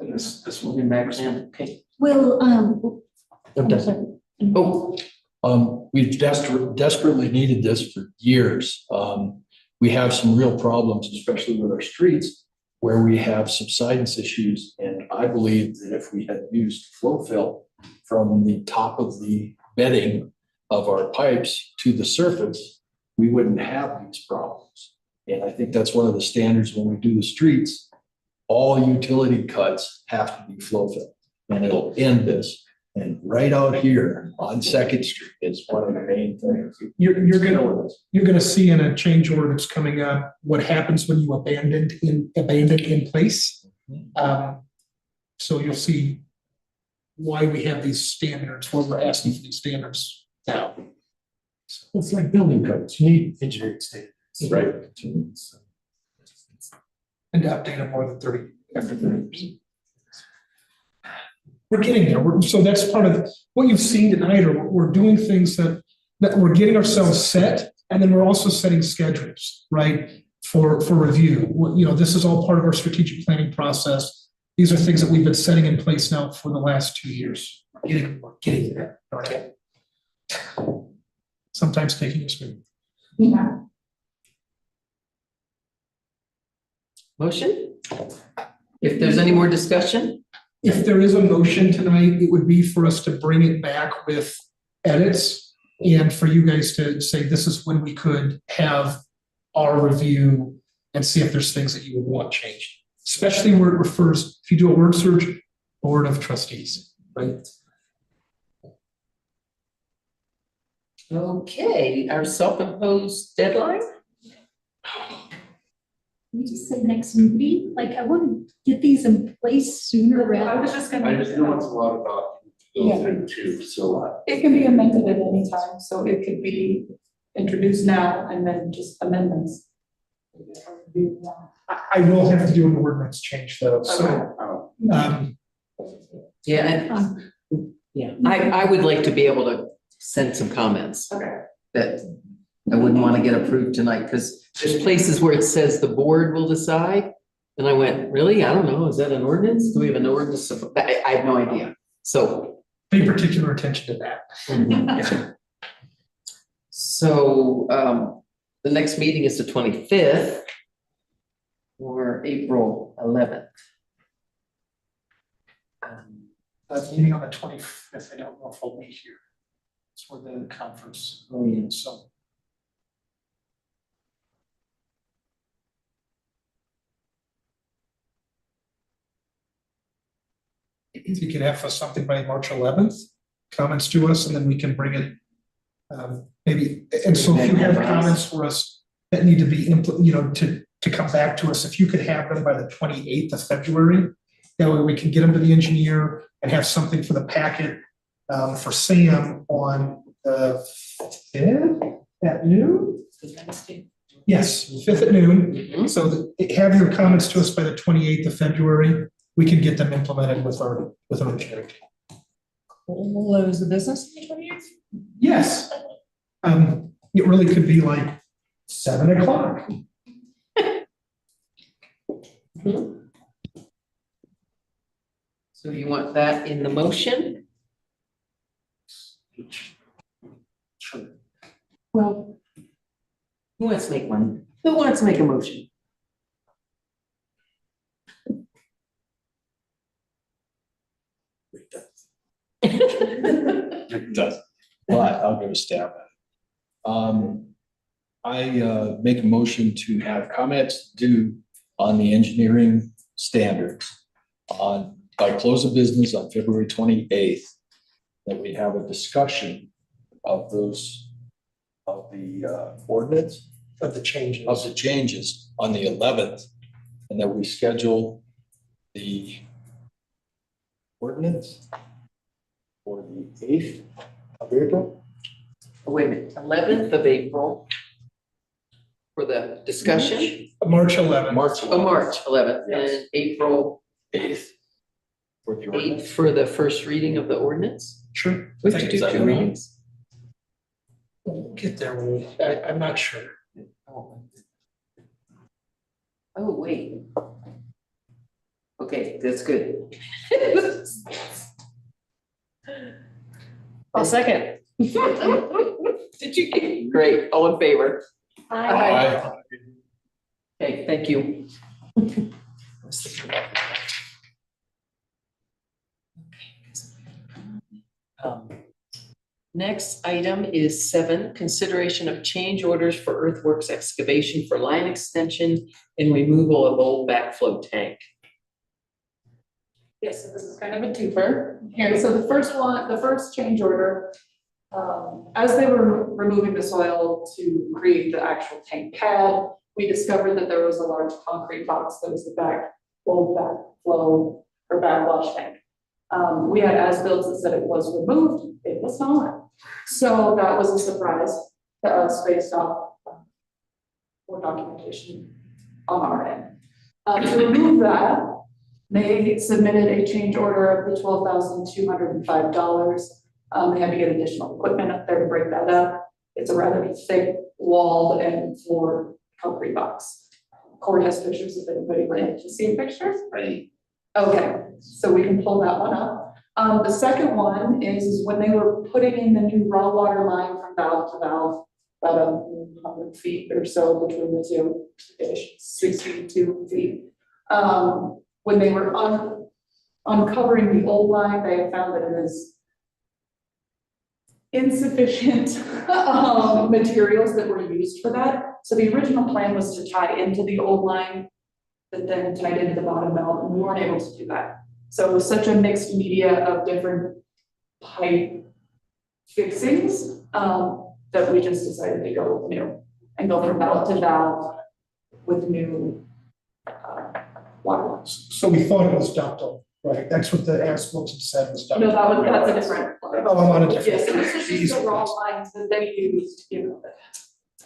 will be next. Okay. Will, I'm done. We've desperately needed this for years. We have some real problems, especially with our streets, where we have subsidence issues. And I believe that if we had used flow fill from the top of the bedding of our pipes to the surface, we wouldn't have these problems. And I think that's one of the standards when we do the streets. All utility cuts have to be flow fill, and it'll end this. And right out here on Second Street is one of the main things. You're gonna see in a change order that's coming up, what happens when you abandon in place. So you'll see why we have these standards, why we're asking for these standards now. It's like building codes, you need engineering standards, right? And to update them more than 30 after 30 years. We're getting there. So that's part of what you've seen tonight, or we're doing things that we're getting ourselves set, and then we're also setting schedules, right? For review. This is all part of our strategic planning process. These are things that we've been setting in place now for the last 2 years. We're getting there. Okay. sometimes taking a swim. Motion? If there's any more discussion? If there is a motion tonight, it would be for us to bring it back with edits and for you guys to say, this is when we could have our review and see if there's things that you would want changed, especially where it refers, if you do a word search, Board of Trustees, right? Okay, our self-imposed deadline? You just say next meeting, like I want to get these in place sooner I rather. was just gonna. I just know it's a lot of documents to go through too, so. It can be amended at any time, so it could be introduced now and then just amendments. I will have to do an ordinance change though, so, Yeah, and, yeah, I would like to be able to send some comments Okay. that I wouldn't want to get approved tonight, because there's places where it says the board will decide. And I went, really? I don't know. Is that an ordinance? Do we have an ordinance? I have no idea. So. pay particular attention to that. So, the next meeting is the 25th or April 11th. Meeting on the 25th, I don't know if I'll be here. It's for the conference, so. If you could have us something by March 11th, comments to us, and then we can bring it. Maybe, and so if you have comments for us that need to be to come back to us, if you could have them by the 28th of February, that way we can get them to the engineer and have something for the packet for Sam on the 5th at noon? Yes, 5th at noon. So have your comments to us by the 28th of February. We can get them implemented with our engineering team. Close the business on the 28th? Yes. It really could be like 7 o'clock. So you want that in the motion? Sure. Well, who wants to make one? Who wants to make a motion? It does, but I'll give a stab at it. I make a motion to have comments due on the engineering standards by close of business on February 28th, that we have a discussion of those, of the ordinance. Of the changes. Of the changes on the 11th, and that we schedule the ordinance for the 8th of April. Wait a minute, 11th of April for the discussion? March 11th. March 11th, and April 8th for the ordinance. 8th for the first reading of the ordinance? Sure. We have to do 2 readings? We'll get there. I'm not sure. Oh, wait. Okay, that's good. I'll second. Did you get, great, all in favor? Aye. Okay, thank you. Next item is 7, consideration of change orders for earthworks excavation for line extension and removal of old backflow tank. Yes, so this is kind of a twofer. Here, so the first change order, as they were removing the soil to create the actual tank pad, we discovered that there was a large concrete box that was the old backflow or backwash tank. We had as-bills that said it was removed, it was not. So that was a surprise to us based off more documentation on our end. To remove that, they submitted a change order of the $12,205. They had to get additional equipment up there to break that up. It's a rather thick walled and floored concrete box. Corey has pictures if anybody would like to see pictures. Right. Okay, so we can pull that one up. The second one is when they were putting in the new raw water line from valve to valve, about 100 feet or so between the two-ish, 62 feet. When they were uncovering the old line, they have found that it is insufficient materials that were used for that. So the original plan was to tie into the old line that then tied into the bottom valve, and we weren't able to do that. So it was such a mixed media of different pipe fixings that we just decided to go new and go from valve to valve with new water lines. So we thought it was ductile, right? That's what the as-built had said was ductile. No, that's a different. Oh, I'm on a different. Yes, this is just the raw lines that they used, you know.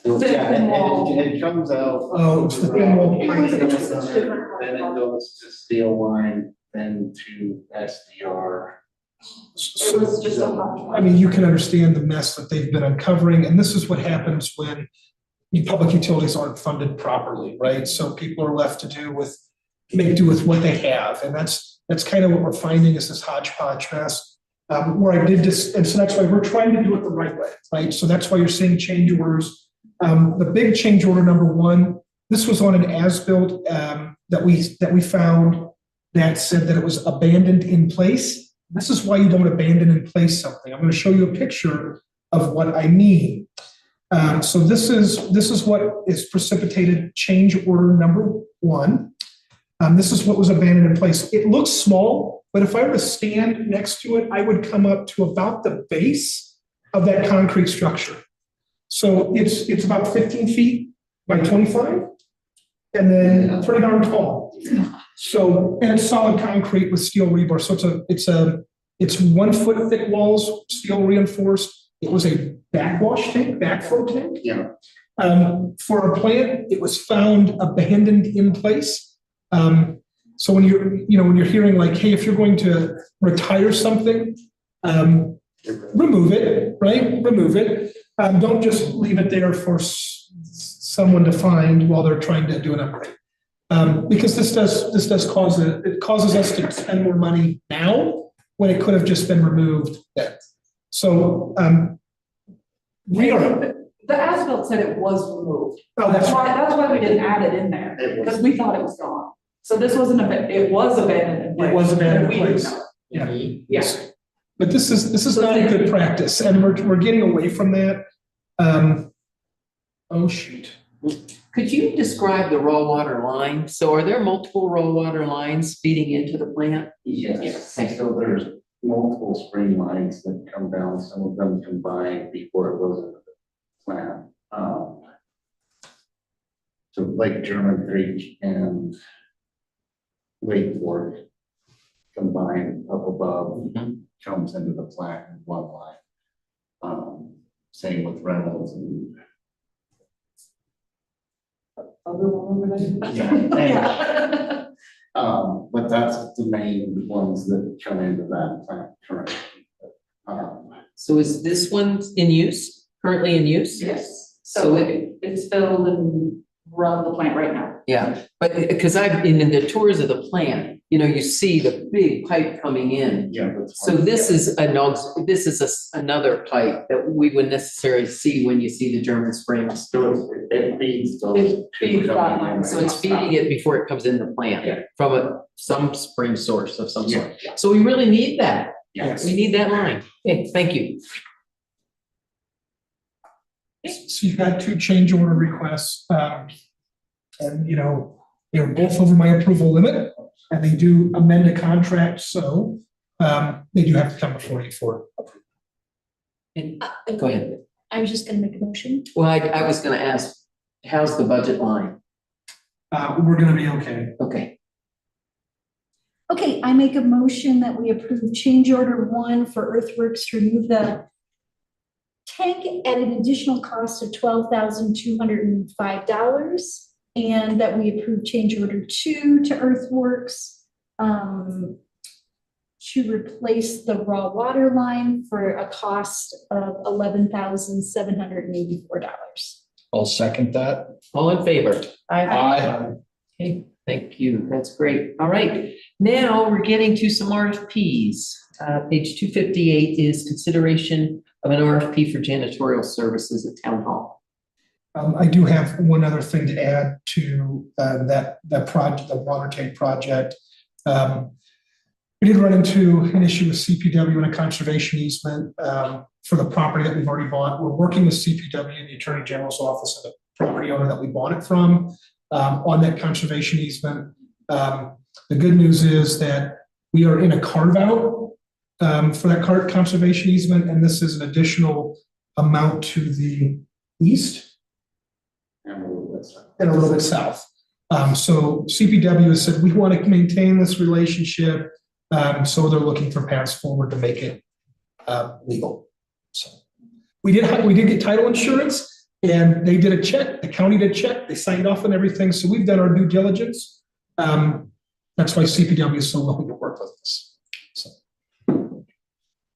Yeah, and it comes out. Oh, it's the thin wall. Then it goes to steel line, then to SDR. It was just a I mean, you can understand the mess that they've been uncovering, and this is what happens when public utilities aren't funded properly, right? So people are left to make do with what they have, and that's kind of what we're finding is this hodgepodge mess. Where I did this, and so that's why we're trying to do it the right way, right? So that's why you're seeing change orders. The big change order number one, this was on an as-built that we found that said that it was abandoned in place. This is why you don't abandon in place something. I'm going to show you a picture of what I mean. So this is what is precipitated change order number one. This is what was abandoned in place. It looks small, but if I were to stand next to it, I would come up to about the base of that concrete structure. So it's about 15 feet by 25, and then pretty darn tall. So, and it's solid concrete with steel rebar. So it's 1 foot thick walls, steel reinforced. It was a backwash tank, backflow tank. Yeah. For our plant, it was found abandoned in place. So when you're hearing like, hey, if you're going to retire something, remove it, right? Remove it. Don't just leave it there for someone to find while they're trying to do an upgrade. Because this does causes us to spend more money now when it could have just been removed then. So we are. The as-built said it was removed. Oh, that's right. That's why we didn't add it in there, because we thought it was gone. So this wasn't it was abandoned in place. It was abandoned in We didn't place. know. Yeah. Yes. But this is not a good practice, and we're getting away from that. Oh shoot. Could you describe the raw water line? So are there multiple raw water lines feeding into the plant? Yes, so there's multiple spring lines that come down, some of them combined before it goes into the plant. So like German Creek and Lake Fork combined up above comes into the plant in one line. Same with Reynolds and Other one over there? yeah. But that's the main ones that come into that plant currently. So is this one in use, currently in use? Yes, So so it's filled and run the plant right now. Yeah, but because I've been in the tours of the plant, you see the big pipe coming in. Yeah. So this is another pipe that we wouldn't necessarily see when you see the German Springs. So it feeds those. It feeds two that coming in. line. So it's feeding it before it comes in the plant Yeah. from some spring source of some sort. Yeah. So we really need that. Yes. We need that line. Okay, thank you. So you've had 2 change order requests, and they were both over my approval limit, and they do amend a contract, so they do have to come before you for approval. Go ahead. I was just gonna make a motion. Well, I was gonna ask, how's the budget line? We're gonna be okay. Okay. Okay, I make a motion that we approve change order 1 for Earthworks to remove the tank at an additional cost of $12,205. And that we approve change order 2 to Earthworks to replace the raw water line for a cost of $11,784. I'll second that. All in favor? Aye. Okay, thank you. That's great. All right. Now we're getting to some RFPs. Page 258 is consideration of an RFP for janitorial services at Town Hall. I do have one other thing to add to that project, the water tank project. We did run into an issue with CPW and a conservation easement for the property that we've already bought. We're working with CPW and the Attorney General's office and the property owner that we bought it from on that conservation easement. The good news is that we are in a carve out for that conservation easement, and this is an additional amount to the east and a little bit south. So CPW has said we want to maintain this relationship, so they're looking for paths forward to make it legal. So we did get title insurance, and they did a check. The county did a check. They signed off on everything. So we've done our due diligence. That's why CPW is so willing to work with us. So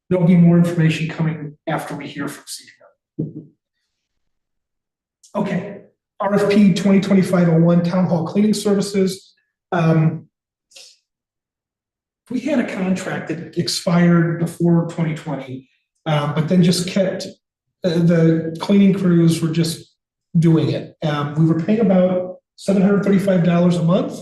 there'll be more information coming after we hear from CPW. Okay, RFP 2025-01 Town Hall Cleaning Services. We had a contract that expired before 2020, but then just kept, the cleaning crews were just doing it. We were paying about $735 a month.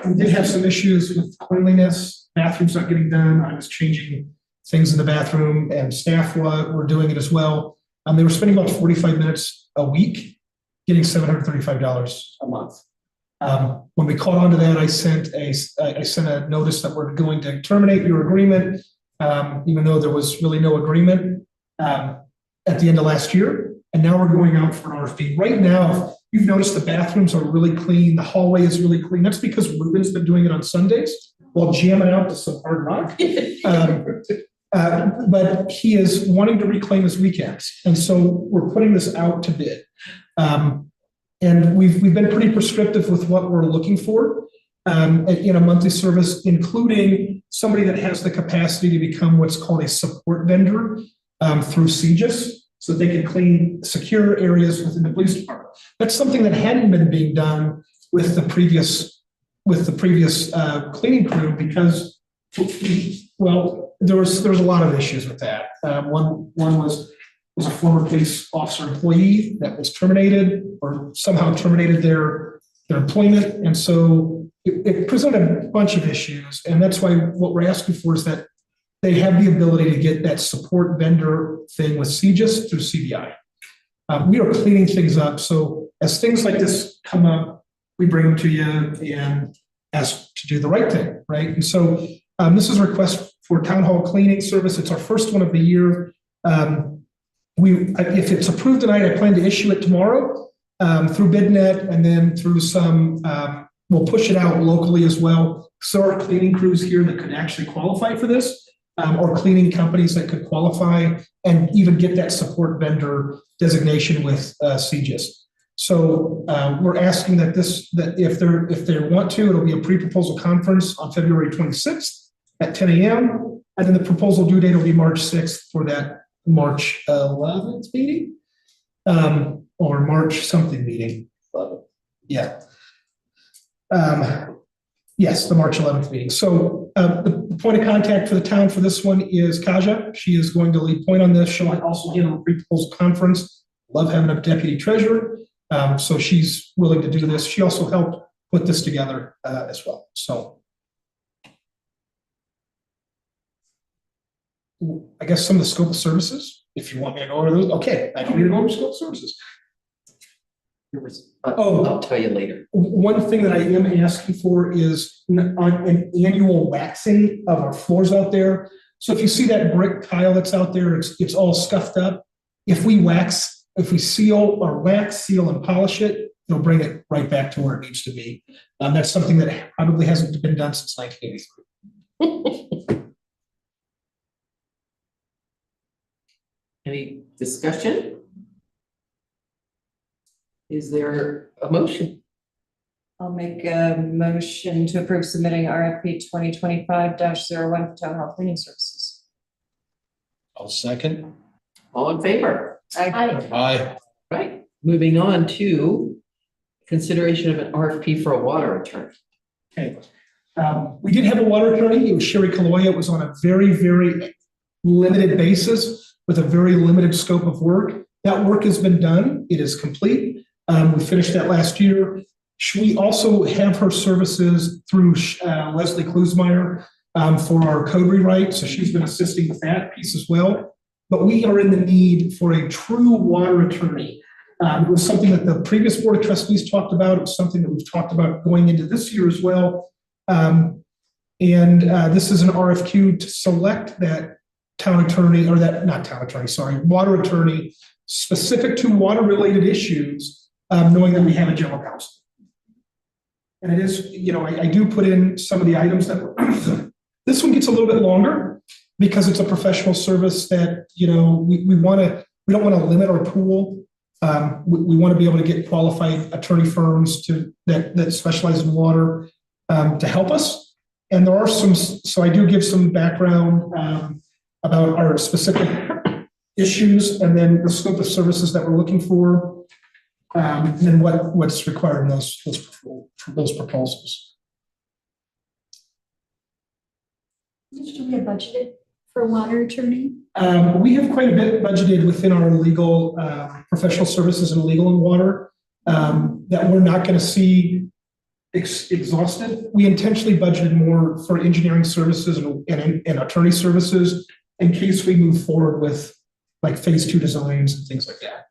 We did have some issues with cleanliness, bathrooms not getting done. I was changing things in the bathroom, and staff were doing it as well. They were spending about 45 minutes a week, getting $735 a month. When we caught on to that, I sent a notice that we're going to terminate your agreement, even though there was really no agreement at the end of last year. And now we're going out for an RFP. Right now, you've noticed the bathrooms are really clean. The hallway is really clean. That's because Ruben's been doing it on Sundays while jamming out to some hard rock. But he is wanting to reclaim his weekends. And so we're putting this out to bid. And we've been pretty prescriptive with what we're looking for in a monthly service, including somebody that has the capacity to become what's called a support vendor through CGIS, so they can clean secure areas within the police department. That's something that hadn't been being done with the previous cleaning crew because, well, there was a lot of issues with that. One was a former police officer employee that was terminated or somehow terminated their employment. And so it presented a bunch of issues. And that's why what we're asking for is that they have the ability to get that support vendor thing with CGIS through CBI. We are cleaning things up. So as things like this come up, we bring them to you and ask to do the right thing, right? And so this is a request for Town Hall Cleaning Service. It's our first one of the year. If it's approved tonight, I plan to issue it tomorrow through BidNet and then through some, we'll push it out locally as well. So our cleaning crews here that could actually qualify for this, or cleaning companies that could qualify and even get that support vendor designation with CGIS. So we're asking that if they want to, it'll be a pre-proposal conference on February 26th at 10 a.m. And then the proposal due date will be March 6th for that March 11th meeting, or March something meeting. Yeah. Yes, the March 11th meeting. So the point of contact for the town for this one is Kaja. She is going to lead point on this. She'll also handle a pre-proposal conference. Love having a deputy treasurer. So she's willing to do this. She also helped put this together as well. So I guess some of the scope of services, if you want me to go over those. Okay, I don't need to go over scope of services. I'll tell you later. One thing that I am asking for is an annual waxing of our floors out there. So if you see that brick tile that's out there, it's all scuffed up. If we seal or wax, seal, and polish it, it'll bring it right back to where it needs to be. That's something that probably hasn't been done since 1983. Any discussion? Is there a motion? I'll make a motion to approve submitting RFP 2025-01 for Town Hall Cleaning Services. I'll second. All in favor? Aye. Right, moving on to consideration of an RFP for a water attorney. Okay. We did have a water attorney, it was Sherry Kaloya, it was on a very, very limited basis with a very limited scope of work. That work has been done, it is complete. We finished that last year. We also have her services through Leslie Klusmeyer for our code rewrite, so she's been assisting with that piece as well. But we are in the need for a true water attorney. It was something that the previous Board of Trustees talked about. It was something that we've talked about going into this year as well. This is an RFQ to select that town attorney, or that, not town attorney, sorry, water attorney, specific to water-related issues, knowing that we have a general counsel. And it is, you know, I do put in some of the items that, this one gets a little bit longer because it's a professional service that, you know, we don't want to limit our pool. We want to be able to get qualified attorney firms that specialize in water to help us. And there are so I do give some background about our specific issues and then the scope of services that we're looking for, and then what's required in those proposals. How much do we have budgeted for a water attorney? We have quite a bit budgeted within our legal, professional services and legal and water that we're not going to see exhausted. We intentionally budgeted more for engineering services and attorney services in case we move forward with like phase 2 designs and things like that.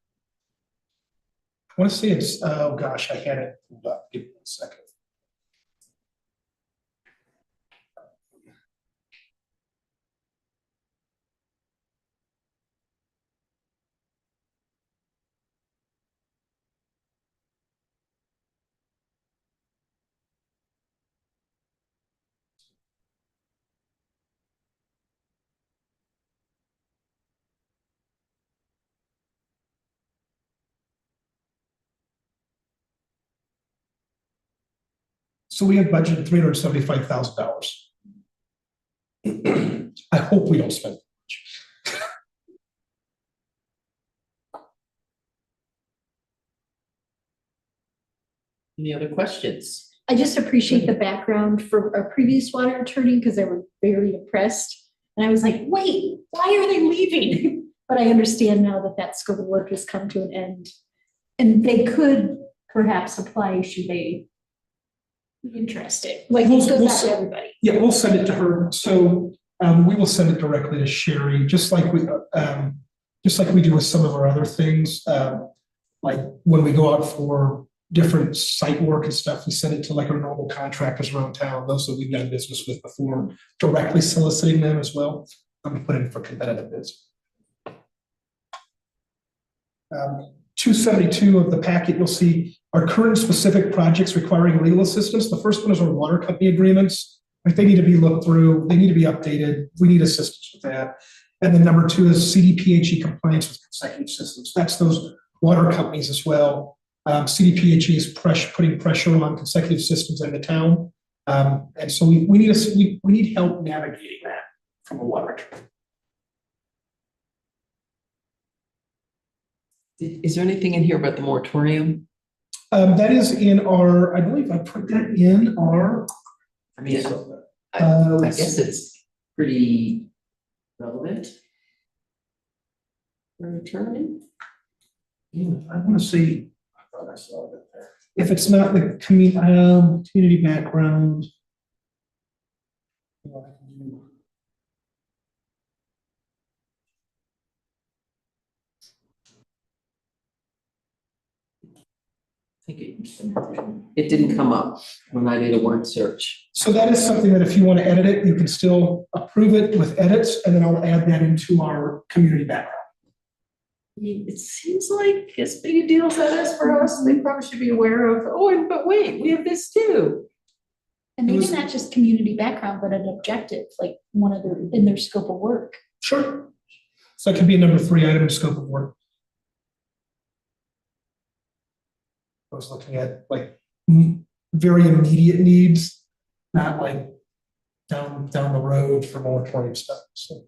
I want to say it's, oh gosh, I had it pulled up. Give me 1 second. So we have budgeted $375,000. I hope we don't spend much. Any other questions? I just appreciate the background for our previous water attorney because they were very impressed. And I was like, wait, why are they leaving? But I understand now that that scope of work has come to an end. And they could perhaps apply should they be interested. Like, We'll- this goes we'll out to s- everybody. Yeah, we'll send it to her. So we will send it directly to Sherry, just like we do with some of our other things. Like when we go out for different site work and stuff, we send it to like our normal contractors around town, those that we've done business with before, directly soliciting them as well. I'm gonna put in for competitive bids. 272 of the packet, you'll see our current specific projects requiring legal assistance. The first one is our water company agreements. Like they need to be looked through, they need to be updated. We need assistance with that. And then number 2 is CDPHE compliance with consecutive systems. That's those water companies as well. CDPHE is putting pressure on consecutive systems in the town. And so we need help navigating that from a water attorney. Is there anything in here about the moratorium? That is in our, I believe I put that in our. I mean, I let's guess see. it's pretty relevant. For an attorney? I want to see. I thought I saw it there. If it's not the community background. I think it didn't come up when I did a word search. So that is something that if you want to edit it, you can still approve it with edits, and then I'll add that into our community background. It seems like as big a deal as that is for us, they probably should be aware of, but wait, we have this too. And maybe not just community background, but an objective, like one of their, in their scope of work. Sure. So that could be a number 3 item in scope of work. I was looking at like very immediate needs, not like down the road for moratorium stuff. So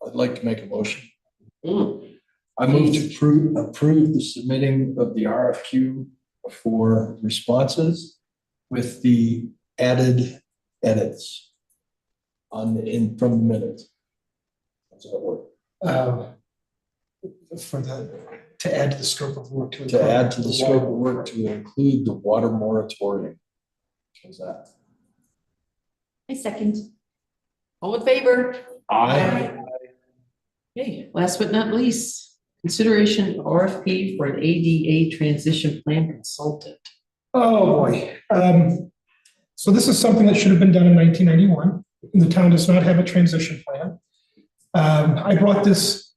I'd like to make a motion. I move to approve the submitting of the RFQ for responses with the added edits from the minutes. How's that work? To add to the scope of work to. To add to the scope of work to include the water moratorium. How's that? I second. All in favor? Aye. Okay, last but not least, consideration of RFP for an ADA transition plan consultant. Oh, boy. So this is something that should have been done in 1991. The town does not have a transition plan. I brought this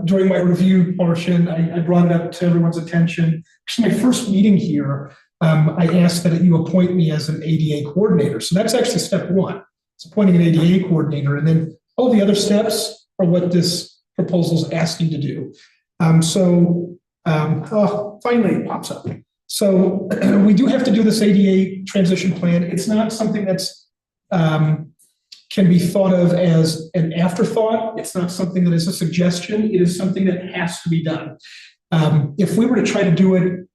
during my review portion. I brought it up to everyone's attention. Actually, my first meeting here, I asked that you appoint me as an ADA coordinator. So that's actually step one. It's appointing an ADA coordinator. And then all the other steps are what this proposal is asking to do. Finally it pops up. So we do have to do this ADA transition plan. It's not something that's can be thought of as an afterthought. It's not something that is a suggestion. It is something that has to be done. If we were to try to do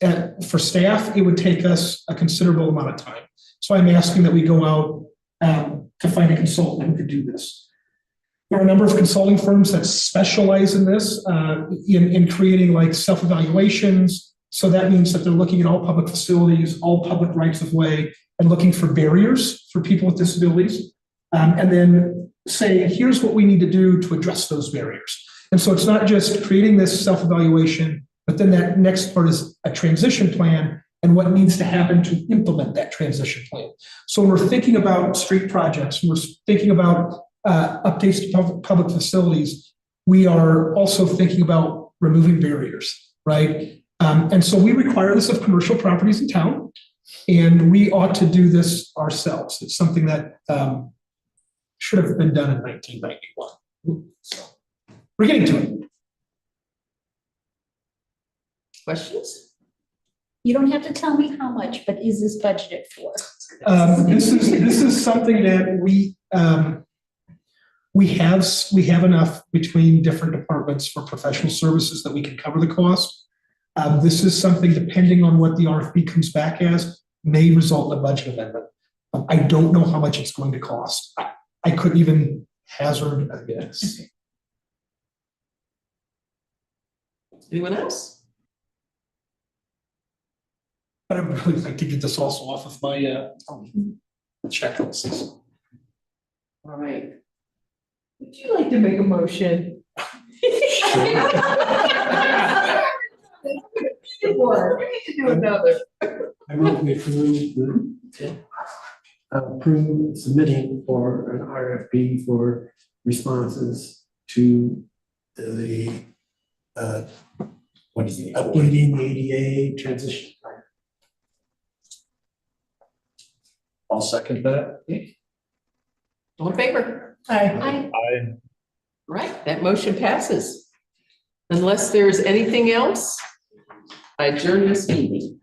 it for staff, it would take us a considerable amount of time. So I'm asking that we go out to find a consultant who could do this. There are a number of consulting firms that specialize in this, in creating like self-evaluations. So that means that they're looking at all public facilities, all public rights of way, and looking for barriers for people with disabilities. And then saying, here's what we need to do to address those barriers. And so it's not just creating this self-evaluation, but then that next part is a transition plan and what needs to happen to implement that transition plan. So we're thinking about street projects, we're thinking about updates to public facilities. We are also thinking about removing barriers, right? And so we require this of commercial properties in town, and we ought to do this ourselves. It's something that should have been done in 1991. So we're getting to it. Questions? You don't have to tell me how much, but is this budgeted for? This is something that we have enough between different departments for professional services that we can cover the cost. This is something, depending on what the RFP comes back as, may result in a budget amendment. I don't know how much it's going to cost. I couldn't even hazard a guess. Anyone else? But I would really like to get this also off of my checklists. All right. Would you like to make a motion? Do another. I wrote we approve submitting for an RFP for responses to the updating the ADA transition plan. I'll second that. All in favor? Aye. Right, that motion passes. Unless there's anything else, I adjourn this meeting.